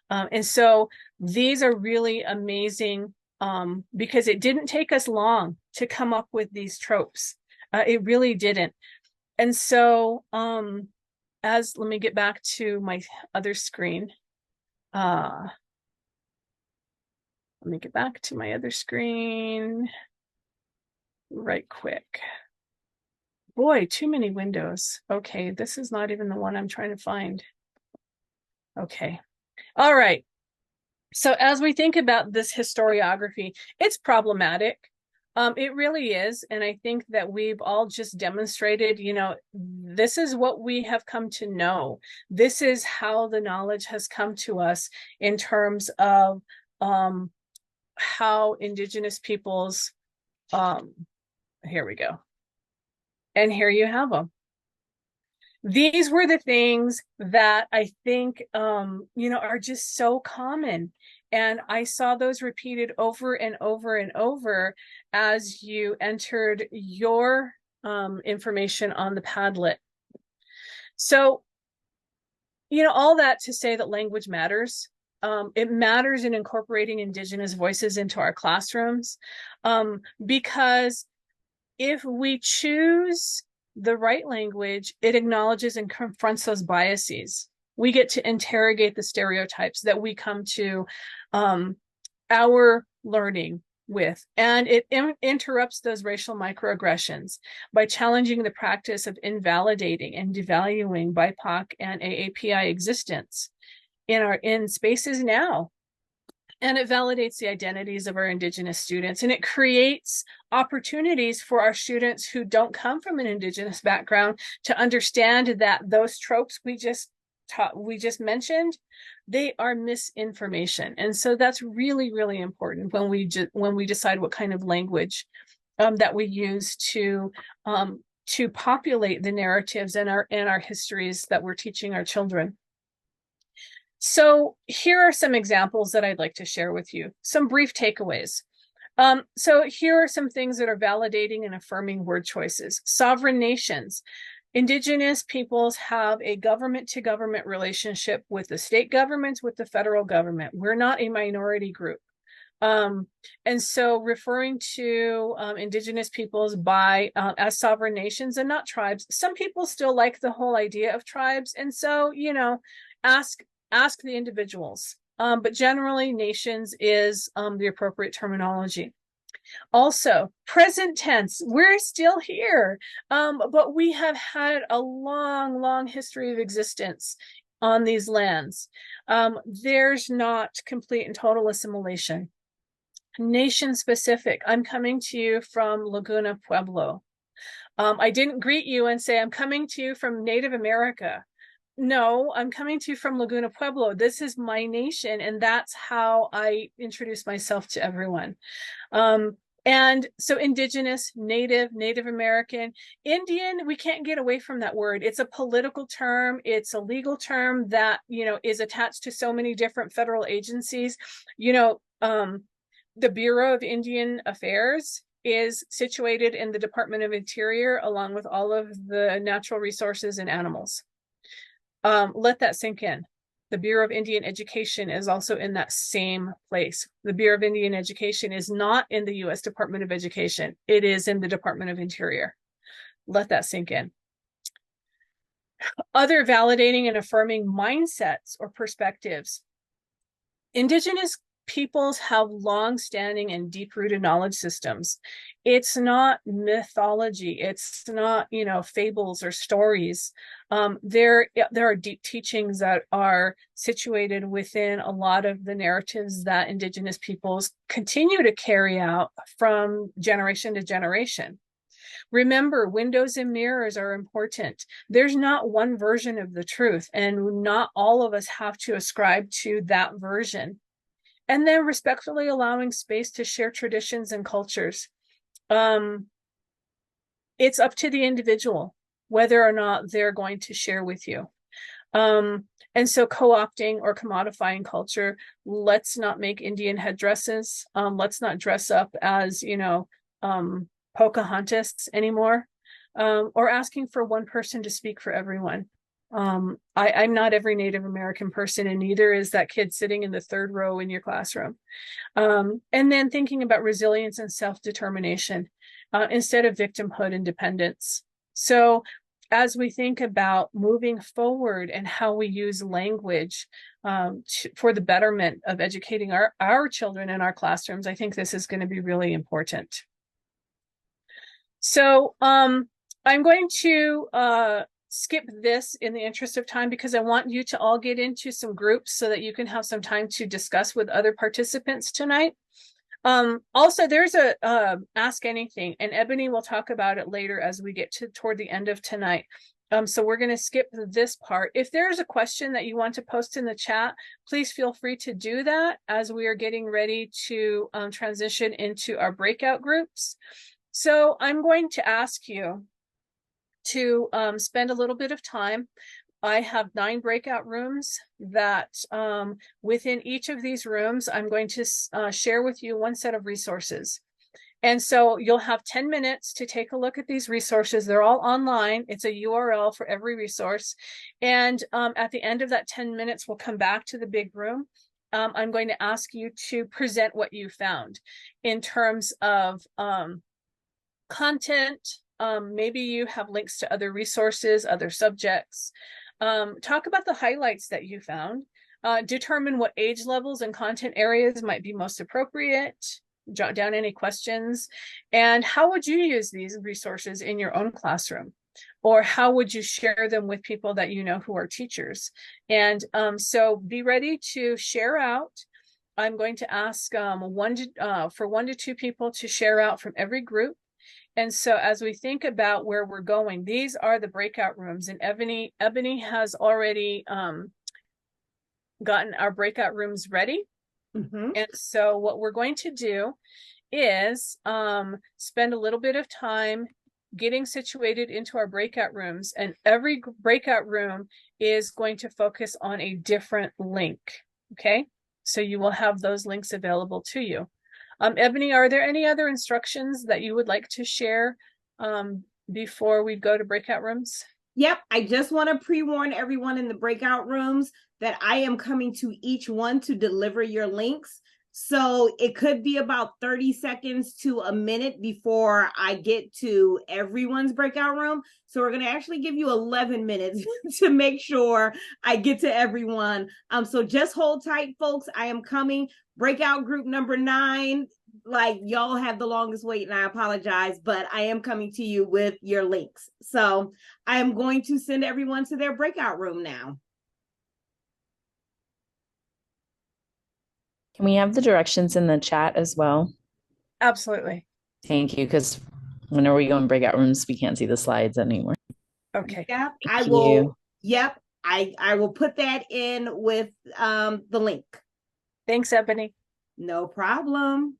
B: And so these are really amazing, because it didn't take us long to come up with these tropes. It really didn't. And so let me get back to my other screen. Let me get back to my other screen right quick. Boy, too many windows. Okay, this is not even the one I'm trying to find. Okay. All right. So as we think about this historiography, it's problematic. It really is. And I think that we've all just demonstrated, this is what we have come to know. This is how the knowledge has come to us in terms of how Indigenous peoples, here we go. And here you have them. These were the things that I think, are just so common. And I saw those repeated over and over and over as you entered your information on the Padlet. So, all that to say that language matters. It matters in incorporating Indigenous voices into our classrooms, because if we choose the right language, it acknowledges and confronts those biases. We get to interrogate the stereotypes that we come to our learning with, and it interrupts those racial microaggressions by challenging the practice of invalidating and devaluing BIPOC and AAPI existence in spaces now. And it validates the identities of our Indigenous students, and it creates opportunities for our students who don't come from an Indigenous background to understand that those tropes we just mentioned, they are misinformation. And so that's really, really important when we decide what kind of language that we use to populate the narratives and our histories that we're teaching our children. So here are some examples that I'd like to share with you, some brief takeaways. So here are some things that are validating and affirming word choices. Sovereign nations. Indigenous peoples have a government to government relationship with the state governments, with the federal government. We're not a minority group. And so referring to Indigenous peoples by as sovereign nations and not tribes. Some people still like the whole idea of tribes. And so, ask the individuals. But generally, nations is the appropriate terminology. Also, present tense, we're still here, but we have had a long, long history of existence on these lands. There's not complete and total assimilation. Nation specific, I'm coming to you from Laguna Pueblo. I didn't greet you and say, I'm coming to you from Native America. No, I'm coming to you from Laguna Pueblo. This is my nation, and that's how I introduce myself to everyone. And so Indigenous, Native American, Indian, we can't get away from that word. It's a political term. It's a legal term that, is attached to so many different federal agencies. The Bureau of Indian Affairs is situated in the Department of Interior, along with all of the natural resources and animals. Let that sink in. The Bureau of Indian Education is also in that same place. The Bureau of Indian Education is not in the U.S. Department of Education. It is in the Department of Interior. Let that sink in. Other validating and affirming mindsets or perspectives. Indigenous peoples have long-standing and deep-rooted knowledge systems. It's not mythology. It's not, fables or stories. There are deep teachings that are situated within a lot of the narratives that Indigenous peoples continue to carry out from generation to generation. Remember, windows and mirrors are important. There's not one version of the truth, and not all of us have to ascribe to that version. And then respectfully allowing space to share traditions and cultures. It's up to the individual whether or not they're going to share with you. And so co-opting or commodifying culture, let's not make Indian headdresses. Let's not dress up as, Pocahontas anymore, or asking for one person to speak for everyone. I'm not every Native American person, and neither is that kid sitting in the third row in your classroom. And then thinking about resilience and self-determination instead of victimhood and dependence. So as we think about moving forward and how we use language for the betterment of educating our children in our classrooms, I think this is going to be really important. So I'm going to skip this in the interest of time, because I want you to all get into some groups so that you can have some time to discuss with other participants tonight. Also, there's a Ask Anything, and Ebony will talk about it later as we get toward the end of tonight. So we're going to skip this part. If there's a question that you want to post in the chat, please feel free to do that as we are getting ready to transition into our breakout groups. So I'm going to ask you to spend a little bit of time. I have 9 breakout rooms that within each of these rooms, I'm going to share with you one set of resources. And so you'll have 10 minutes to take a look at these resources. They're all online. It's a URL for every resource. And at the end of that 10 minutes, we'll come back to the big room. I'm going to ask you to present what you found in terms of content. Maybe you have links to other resources, other subjects. Talk about the highlights that you found. Determine what age levels and content areas might be most appropriate. Jot down any questions. And how would you use these resources in your own classroom? Or how would you share them with people that you know who are teachers? And so be ready to share out. I'm going to ask for 1 to 2 people to share out from every group. And so as we think about where we're going, these are the breakout rooms, and Ebony has already gotten our breakout rooms ready. Mm-hmm. And so what we're going to do is spend a little bit of time getting situated into our breakout rooms, and every breakout room is going to focus on a different link. Okay, so you will have those links available to you. Ebony, are there any other instructions that you would like to share before we go to breakout rooms?
A: Yep, I just want to pre-warn everyone in the breakout rooms that I am coming to each one to deliver your links. So it could be about 30 seconds to a minute before I get to everyone's breakout room. So we're going to actually give you 11 minutes to make sure I get to everyone. So just hold tight, folks. I am coming. Breakout group number 9. Like, y'all have the longest wait, and I apologize, but I am coming to you with your links. So I am going to send everyone to their breakout room now.
C: Can we have the directions in the chat as well?
B: Absolutely.
C: Thank you, because whenever we go in breakout rooms, we can't see the slides anymore.
B: Okay.
A: Yep,
C: Thank
A: I will.
C: you.
A: Yep, I will put that in with the link.
B: Thanks, Ebony.
A: No problem.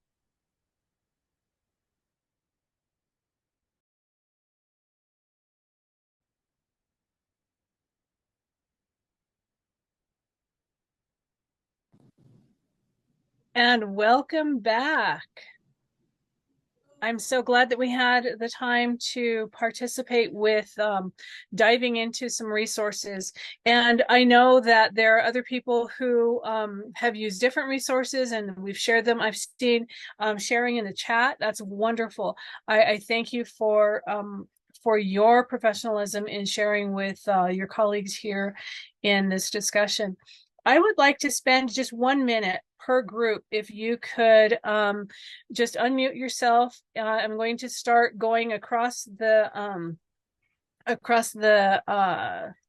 B: And welcome back. I'm so glad that we had the time to participate with diving into some resources. And I know that there are other people who have used different resources and we've shared them. I've seen sharing in the chat. That's wonderful. I thank you for your professionalism in sharing with your colleagues here in this discussion. I would like to spend just 1 minute per group. If you could just unmute yourself. I'm going to start going across the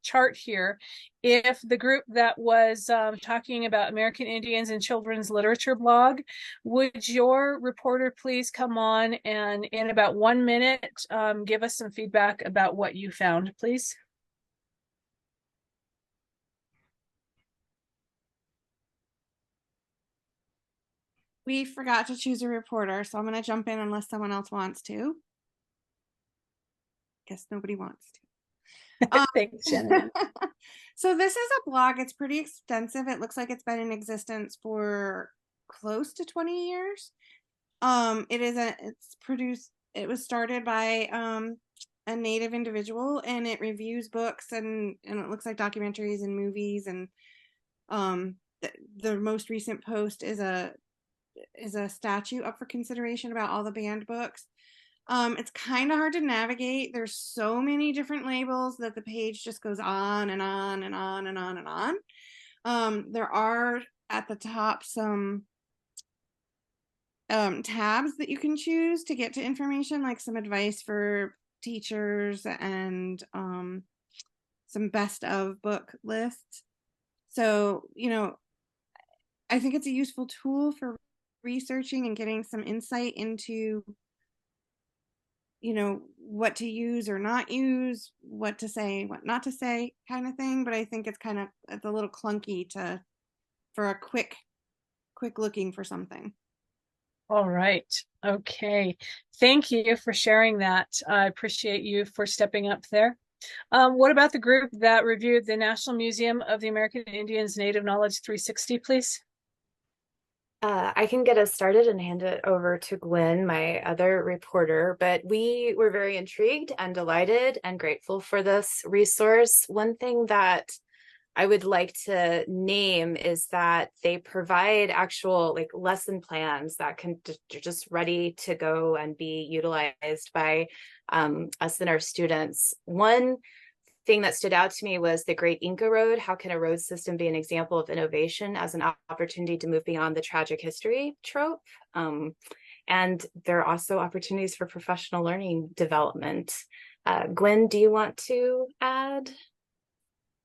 B: chart here. If the group that was talking about American Indians and children's literature blog, would your reporter please come on and in about 1 minute give us some feedback about what you found, please?
D: We forgot to choose a reporter, so I'm going to jump in unless someone else wants to. Guess nobody wants to.
B: Thanks, Shannon.
D: So this is a blog. It's pretty extensive. It looks like it's been in existence for close to 20 years. It was started by a Native individual, and it reviews books and it looks like documentaries and movies. And the most recent post is a statue up for consideration about all the banned books. It's kind of hard to navigate. There's so many different labels that the page just goes on and on and on and on and on. There are at the top some tabs that you can choose to get to information, like some advice for teachers and some best of book lists. So, I think it's a useful tool for researching and getting some insight into what to use or not use, what to say, what not to say, kind of thing. But I think it's a little clunky for a quick looking for something.
B: All right. Okay. Thank you for sharing that. I appreciate you for stepping up there. What about the group that reviewed the National Museum of the American Indians Native Knowledge 360, please?
E: I can get us started and hand it over to Gwen, my other reporter, but we were very intrigued and delighted and grateful for this resource. One thing that I would like to name is that they provide actual lesson plans that are just ready to go and be utilized by us and our students. One thing that stood out to me was the Great Inca Road. How can a road system be an example of innovation as an opportunity to move beyond the tragic history trope? And there are also opportunities for professional learning development. Gwen, do you want to add?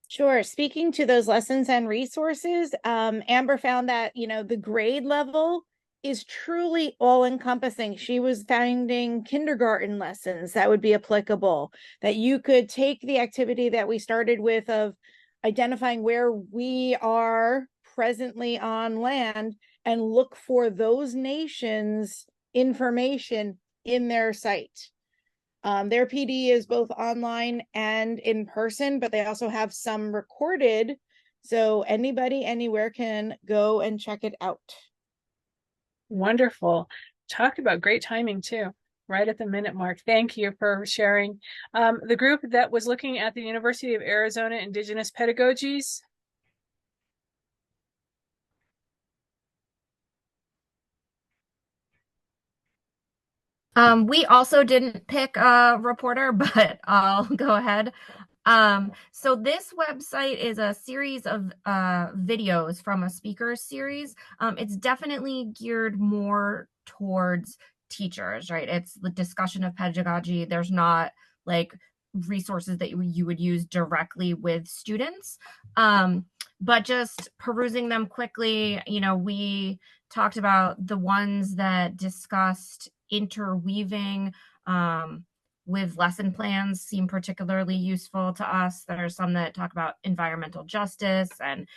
F: Sure. Speaking to those lessons and resources, Amber found that, the grade level is truly all-encompassing. She was finding kindergarten lessons that would be applicable, that you could take the activity that we started with of identifying where we are presently on land and look for those nations' information in their site. Their PD is both online and in person, but they also have some recorded, so anybody anywhere can go and check it out.
B: Wonderful. Talk about great timing too, right at the minute mark. Thank you for sharing. The group that was looking at the University of Arizona Indigenous Pedagogies.
G: We also didn't pick a reporter, but I'll go ahead. So this website is a series of videos from a speaker series. It's definitely geared more towards teachers, right? It's the discussion of pedagogy. There's not like resources that you would use directly with students. But just perusing them quickly, we talked about the ones that discussed interweaving with lesson plans seem particularly useful to us. There are some that talk about environmental justice and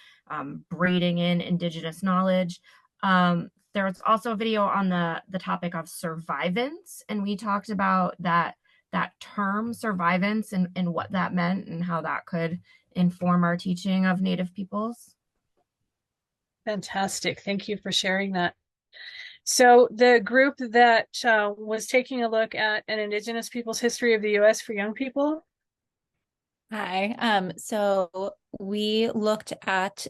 G: braiding in Indigenous knowledge. There's also a video on the topic of survivance, and we talked about that term survivance and what that meant and how that could inform our teaching of Native peoples.
B: Fantastic. Thank you for sharing that. So the group that was taking a look at an Indigenous people's history of the U.S. for young people.
H: Hi. So we looked at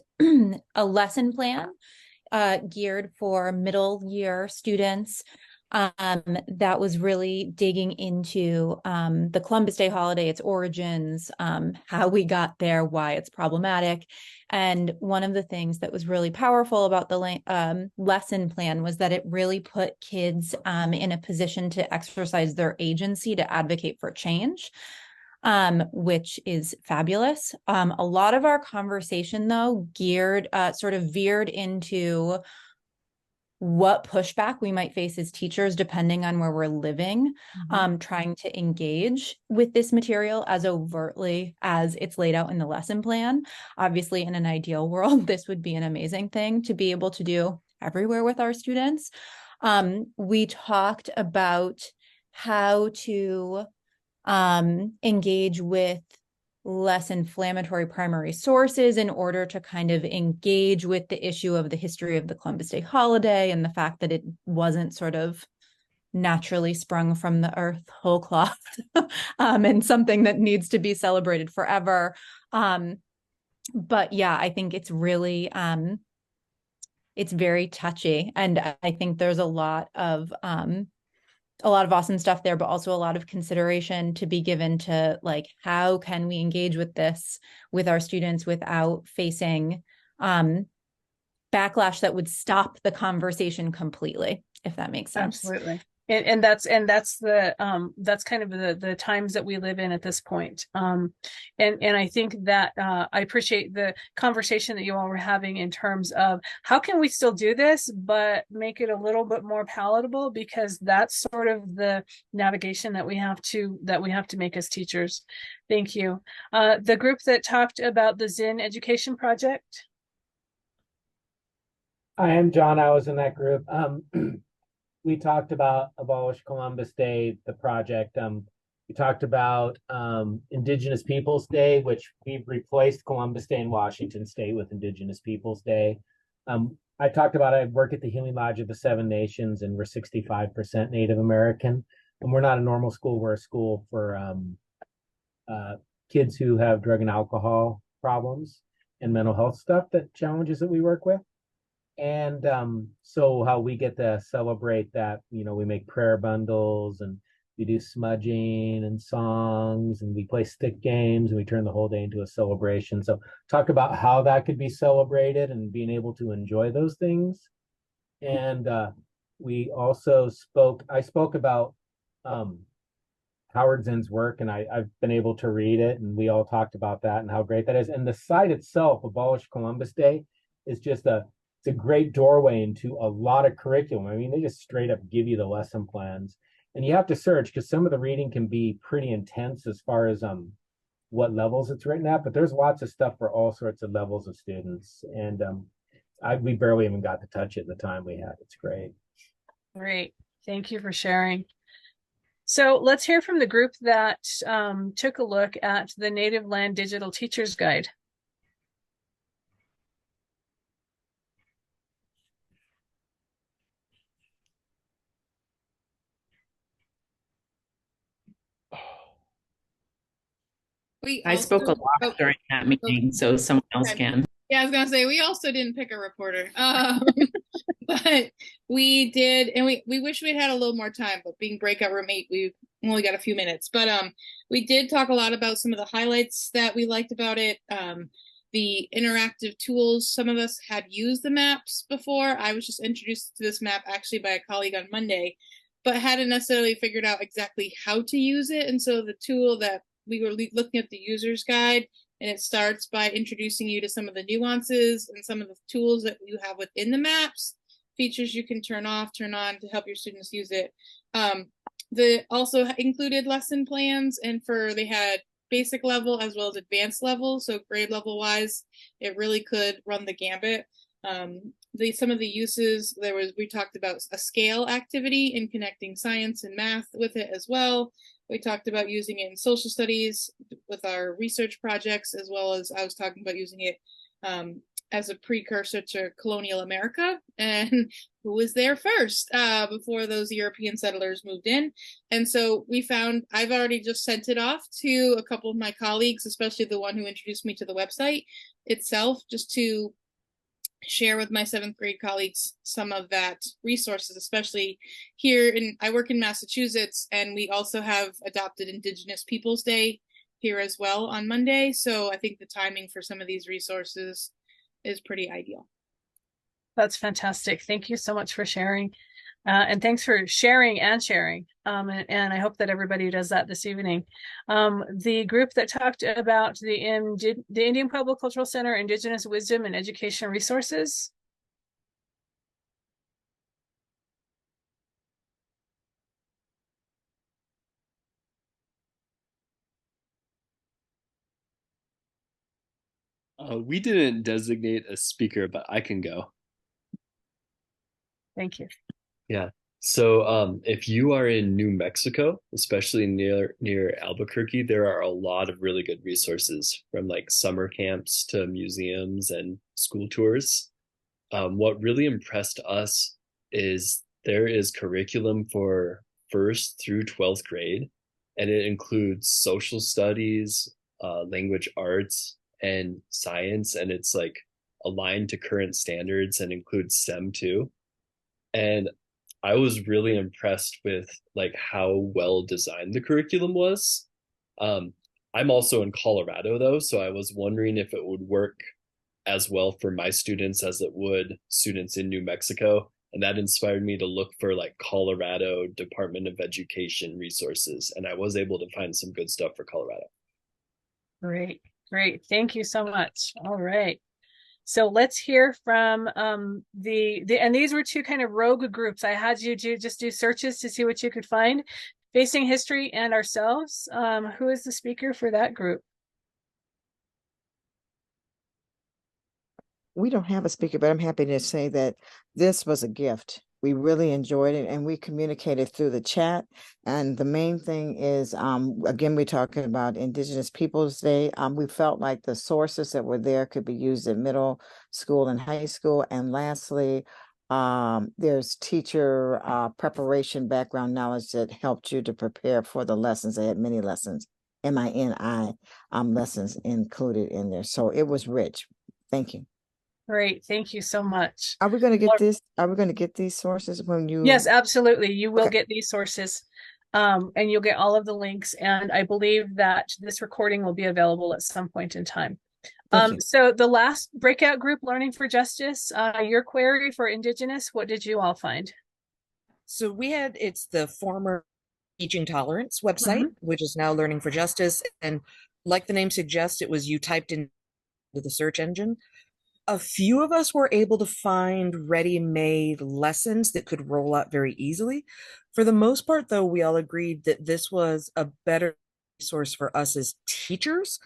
H: a lesson plan geared for middle year students that was really digging into the Columbus Day holiday, its origins, how we got there, why it's problematic. And one of the things that was really powerful about the lesson plan was that it really put kids in a position to exercise their agency to advocate for change, which is fabulous. A lot of our conversation, though, sort of veered into what pushback we might face as teachers, depending on where we're living, trying to engage with this material as overtly as it's laid out in the lesson plan. Obviously, in an ideal world, this would be an amazing thing to be able to do everywhere with our students. We talked about how to engage with less inflammatory primary sources in order to kind of engage with the issue of the history of the Columbus Day holiday and the fact that it wasn't sort of naturally sprung from the earth whole cloth and something that needs to be celebrated forever. But yeah, I think it's really, it's very touchy. And I think there's a lot of awesome stuff there, but also a lot of consideration to be given to like, how can we engage with this with our students without facing backlash that would stop the conversation completely, if that makes sense.
B: Absolutely. And that's kind of the times that we live in at this point. And I think that I appreciate the conversation that you all were having in terms of how can we still do this, but make it a little bit more palatable, because that's sort of the navigation that we have to make as teachers. Thank you. The group that talked about the Zinn Education Project.
I: I am John. I was in that group. We talked about Abolish Columbus Day, the project. We talked about Indigenous Peoples Day, which we've replaced Columbus Day in Washington State with Indigenous Peoples Day. I talked about I work at the Healing Lodge of the Seven Nations, and we're 65% Native American. And we're not a normal school. We're a school for kids who have drug and alcohol problems and mental health stuff, that challenges that we work with. And so how we get to celebrate that, we make prayer bundles and we do smudging and songs and we play stick games and we turn the whole day into a celebration. So talk about how that could be celebrated and being able to enjoy those things. And we also I spoke about Howard Zinn's work, and I've been able to read it, and we all talked about that and how great that is. And the site itself, Abolish Columbus Day, is just it's a great doorway into a lot of curriculum. I mean, they just straight up give you the lesson plans, and you have to search because some of the reading can be pretty intense as far as what levels it's written at, but there's lots of stuff for all sorts of levels of students. And we barely even got to touch it in the time we had. It's great.
B: Great. Thank you for sharing. So let's hear from the group that took a look at the Native Land Digital Teacher's Guide.
C: I spoke a lot during that meeting, so someone else can.
J: Yeah, I was gonna say we also didn't pick a reporter, but we did, and we wish we'd had a little more time. But being breakout room 8, we only got a few minutes. But we did talk a lot about some of the highlights that we liked about it. The interactive tools. Some of us had used the maps before. I was just introduced to this map actually by a colleague on Monday, but hadn't necessarily figured out exactly how to use it. And so the tool that we were looking at the user's guide, and it starts by introducing you to some of the nuances and some of the tools that you have within the maps, features you can turn off, turn on to help your students use it. They also included lesson plans, and they had basic level as well as advanced level. So grade level wise, it really could run the gambit. Some of the uses, we talked about a scale activity and connecting science and math with it as well. We talked about using it in social studies with our research projects, as well as I was talking about using it as a precursor to colonial America and who was there first before those European settlers moved in. And so I've already just sent it off to a couple of my colleagues, especially the one who introduced me to the website itself, just to share with my 7th grade colleagues some of that resources, especially here I work in Massachusetts, and we also have adopted Indigenous Peoples Day here as well on Monday. So I think the timing for some of these resources is pretty ideal.
B: That's fantastic. Thank you so much for sharing. And thanks for sharing. And I hope that everybody does that this evening. The group that talked about the Indian Pueblo Cultural Center, Indigenous Wisdom and Education Resources.
K: We didn't designate a speaker, but I can go.
B: Thank you.
K: Yeah. So if you are in New Mexico, especially near Albuquerque, there are a lot of really good resources, from like summer camps to museums and school tours. What really impressed us is there is curriculum for 1st through 12th grade, and it includes social studies, language arts, and science, and it's like aligned to current standards and includes STEM too. And I was really impressed with like how well designed the curriculum was. I'm also in Colorado though, so I was wondering if it would work as well for my students as it would students in New Mexico. And that inspired me to look for like Colorado Department of Education resources. And I was able to find some good stuff for Colorado.
B: Great. Thank you so much. All right. So let's hear from and these were 2 kind of rogue groups. I had you just do searches to see what you could find. Facing History and Ourselves. Who is the speaker for that group?
L: We don't have a speaker, but I'm happy to say that this was a gift. We really enjoyed it, and we communicated through the chat. And the main thing is, again, we're talking about Indigenous Peoples Day. We felt like the sources that were there could be used in middle school and high school. And lastly, there's teacher preparation background knowledge that helped you to prepare for the lessons. They had many lessons, MINI lessons included in there. So it was rich. Thank you.
B: Great. Thank you so much.
L: Are we going to get this? Are we going to get these sources when you?
B: Yes, absolutely. You will get these sources, and you'll get all of the links. And I believe that this recording will be available at some point in time. So the last breakout group, Learning for Justice, your query for Indigenous, what did you all find?
M: So it's the former Teaching Tolerance website, which is now Learning for Justice. And like the name suggests, you typed into the search engine. A few of us were able to find ready-made lessons that could roll out very easily. For the most part, though, we all agreed that this was a better resource for us as teachers,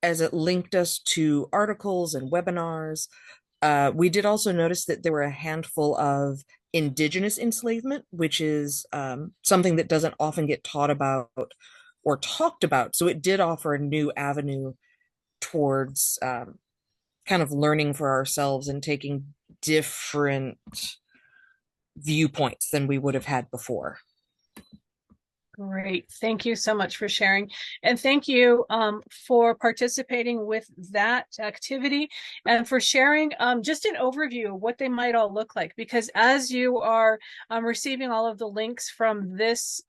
M: as it linked us to articles and webinars. We did also notice that there were a handful of Indigenous enslavement, which is something that doesn't often get taught about or talked about. So it did offer a new avenue towards kind of learning for ourselves and taking different viewpoints than we would have had before.
B: Great. Thank you so much for sharing. And thank you for participating with that activity and for sharing just an overview of what they might all look like. Because as you are receiving all of the links from this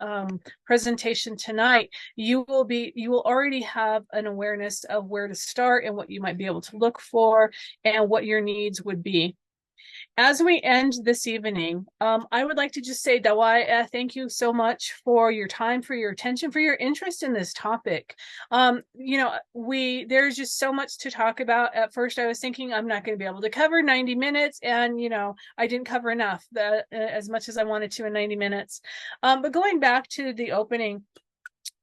B: presentation tonight, you will already have an awareness of where to start and what you might be able to look for and what your needs would be. As we end this evening, I would like to just say, Dawai, thank you so much for your time, for your attention, for your interest in this topic. There's just so much to talk about. At first, I was thinking I'm not going to be able to cover 90 minutes, and I didn't cover enough, as much as I wanted to in 90 minutes. But going back to the opening,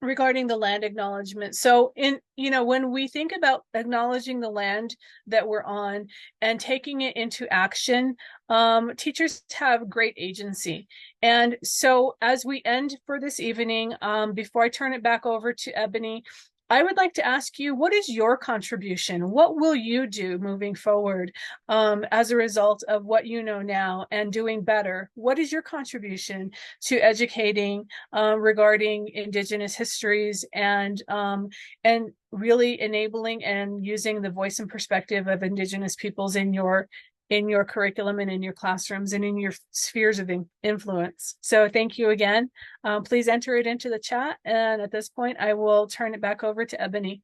B: regarding the land acknowledgement. So when we think about acknowledging the land that we're on and taking it into action, teachers have great agency. And so as we end for this evening, before I turn it back over to Ebony, I would like to ask you, what is your contribution? What will you do moving forward as a result of what you know now and doing better? What is your contribution to educating regarding Indigenous histories and really enabling and using the voice and perspective of Indigenous peoples in your curriculum and in your classrooms and in your spheres of influence? So thank you again. Please enter it into the chat. And at this point, I will turn it back over to Ebony.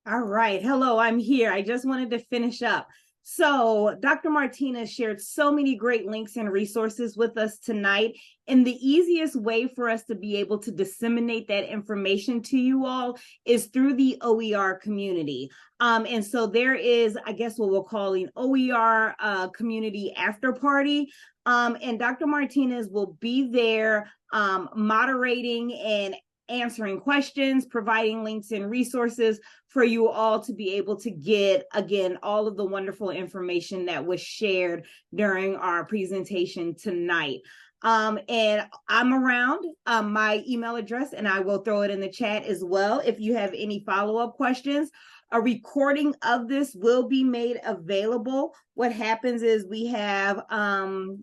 A: All right. Hello, I'm here. I just wanted to finish up. So Dr. Martinez shared so many great links and resources with us tonight. And the easiest way for us to be able to disseminate that information to you all is through the OER community. And so there is, I guess, what we're calling OER community after party. And Dr. Martinez will be there moderating and answering questions, providing links and resources for you all to be able to get, again, all of the wonderful information that was shared during our presentation tonight. And I'm around, my email address, and I will throw it in the chat as well if you have any follow-up questions. A recording of this will be made available. What happens is we have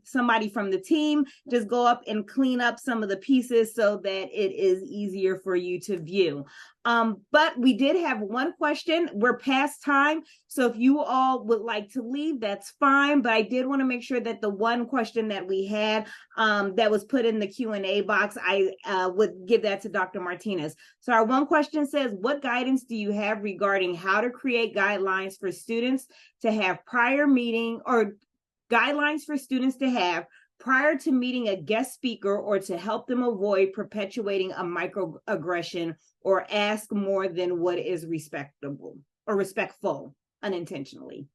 A: somebody from the team just go up and clean up some of the pieces so that it is easier for you to view. But we did have one question. We're past time. So if you all would like to leave, that's fine. But I did want to make sure that the one question that we had that was put in the Q&A box, I would give that to Dr. Martinez. So our one question says, what guidance do you have regarding how to create guidelines for students to have prior meeting, or guidelines for students to have prior to meeting a guest speaker, or to help them avoid perpetuating a microaggression or ask more than what is respectable or respectful unintentionally?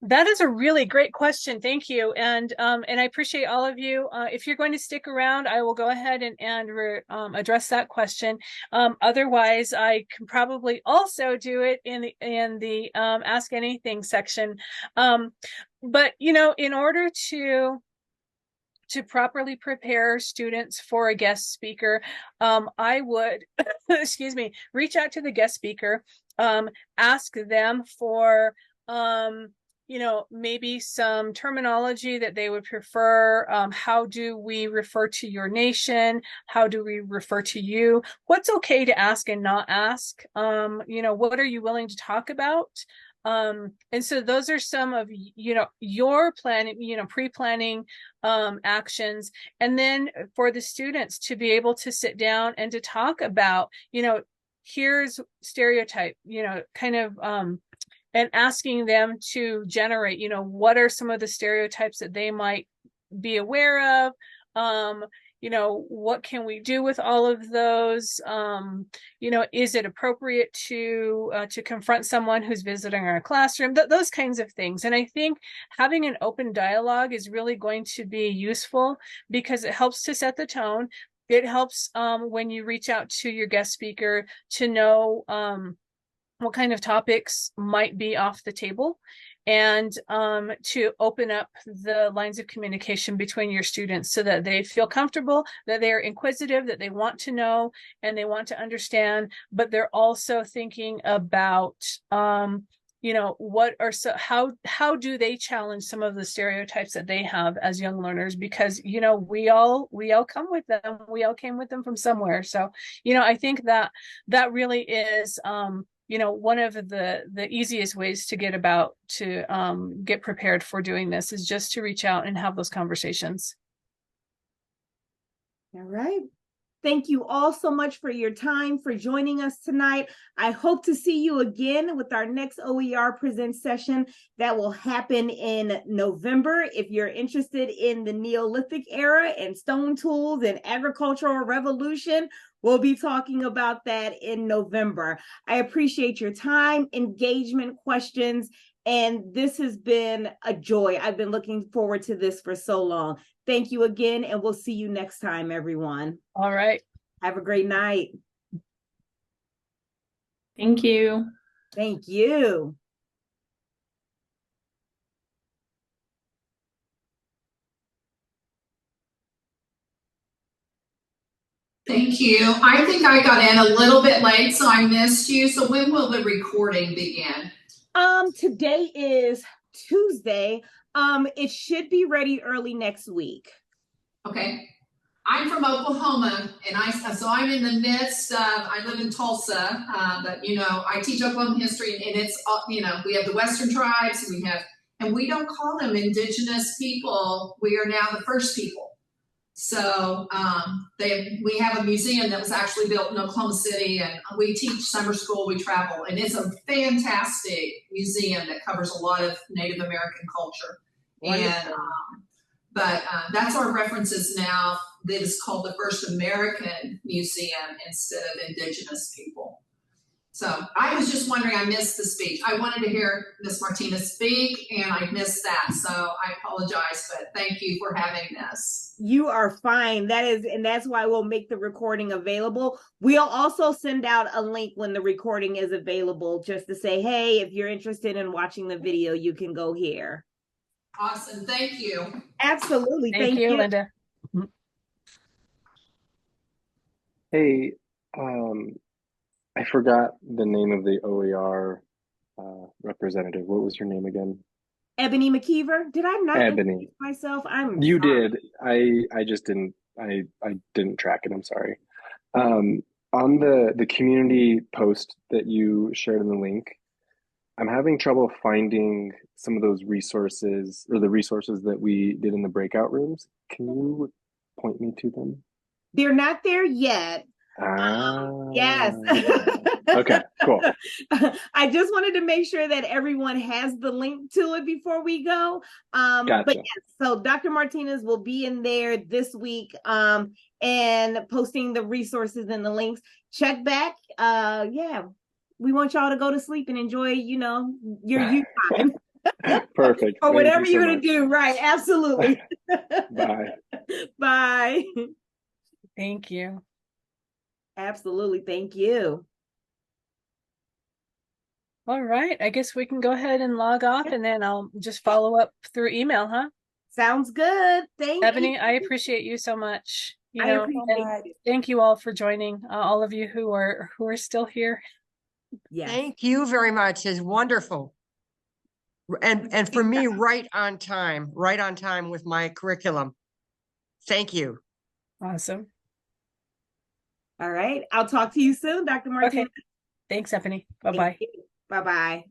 B: That is a really great question. Thank you. And I appreciate all of you. If you're going to stick around, I will go ahead and address that question. Otherwise, I can probably also do it in the Ask Anything section. But, in order to properly prepare students for a guest speaker, I would, excuse me, reach out to the guest speaker, ask them for, maybe some terminology that they would prefer. How do we refer to your nation? How do we refer to you? What's okay to ask and not ask? What are you willing to talk about? And so those are some of, your planning, pre-planning actions. And then for the students to be able to sit down and to talk about, here's stereotype, and asking them to generate, what are some of the stereotypes that they might be aware of? What can we do with all of those? Is it appropriate to confront someone who's visiting our classroom? Those kinds of things. And I think having an open dialogue is really going to be useful because it helps to set the tone. It helps when you reach out to your guest speaker to know what kind of topics might be off the table, and to open up the lines of communication between your students so that they feel comfortable, that they're inquisitive, that they want to know and they want to understand, but they're also thinking about you know, what are how do they challenge some of the stereotypes that they have as young learners? Because, you know, we all come with them. We all came with them from somewhere. So, you know, I think that really is, you know, one of the easiest ways to get prepared for doing this is just to reach out and have those conversations.
A: All right. Thank you all so much for your time, for joining us tonight. I hope to see you again with our next OER Present session that will happen in November. If you're interested in the Neolithic era and stone tools and agricultural revolution, we'll be talking about that in November. I appreciate your time, engagement, questions, and this has been a joy. I've been looking forward to this for so long. Thank you again, and we'll see you next time, everyone.
B: All right.
A: Have a great night.
H: Thank you.
A: Thank you.
N: Thank you. I think I got in a little bit late, so I missed you. So when will the recording begin?
A: Today is Tuesday. It should be ready early next week.
N: Okay. I'm from Oklahoma, and so I'm in the midst of, I live in Tulsa, but you know, I teach Oklahoma history, and it's, you know, we have the Western tribes, and we don't call them indigenous people. We are now the first people. So we have a museum that was actually built in Oklahoma City, and we teach summer school, we travel, and it's a fantastic museum that covers a lot of Native American culture. Wonderful. But that's our references now. That is called the First American Museum instead of Indigenous people. So I was just wondering, I missed the speech. I wanted to hear Ms. Martinez speak, and I missed that. So I apologize, but thank you for having this.
A: You are fine. And that's why we'll make the recording available. We'll also send out a link when the recording is available, just to say, hey, if you're interested in watching the video, you can go here.
N: Awesome. Thank you.
A: Absolutely.
B: Thank you, Linda.
O: Hey, I forgot the name of the OER representative. What was her name again?
A: Ebony McKeever. Did I not
O: Ebony
A: myself?
O: You sorry. Did. I just didn't. I didn't track it. I'm sorry. On the community post that you shared in the link, I'm having trouble finding some of those resources, or the resources that we did in the breakout rooms. Can you point me to them?
A: They're not there yet. Yes.
O: Okay, cool.
A: I just wanted to make sure that everyone has the link to it before we go.
O: Gotcha.
A: But yes, so Dr. Martinez will be in there this week and posting the resources and the links. Check back. Yeah, we want y'all to go to sleep and enjoy, you know, your youth time.
O: Perfect.
A: Or whatever you're going to do. Right. Absolutely.
O: Bye.
A: Bye.
B: Thank you.
A: Absolutely. Thank you.
B: All right. I guess we can go ahead and log off, and then I'll just follow up through email, huh?
A: Sounds good. Thank
B: Ebony,
A: you.
B: I appreciate you so much.
A: Thank
B: you all for joining, all of you who are still here.
A: Yes.
P: Thank you very much. It's wonderful. And for me, right on time with my curriculum. Thank you.
B: Awesome.
A: All right. I'll talk to you soon, Dr. Martinez.
B: Okay. Thanks, Ebony. Bye-bye.
A: Bye-bye.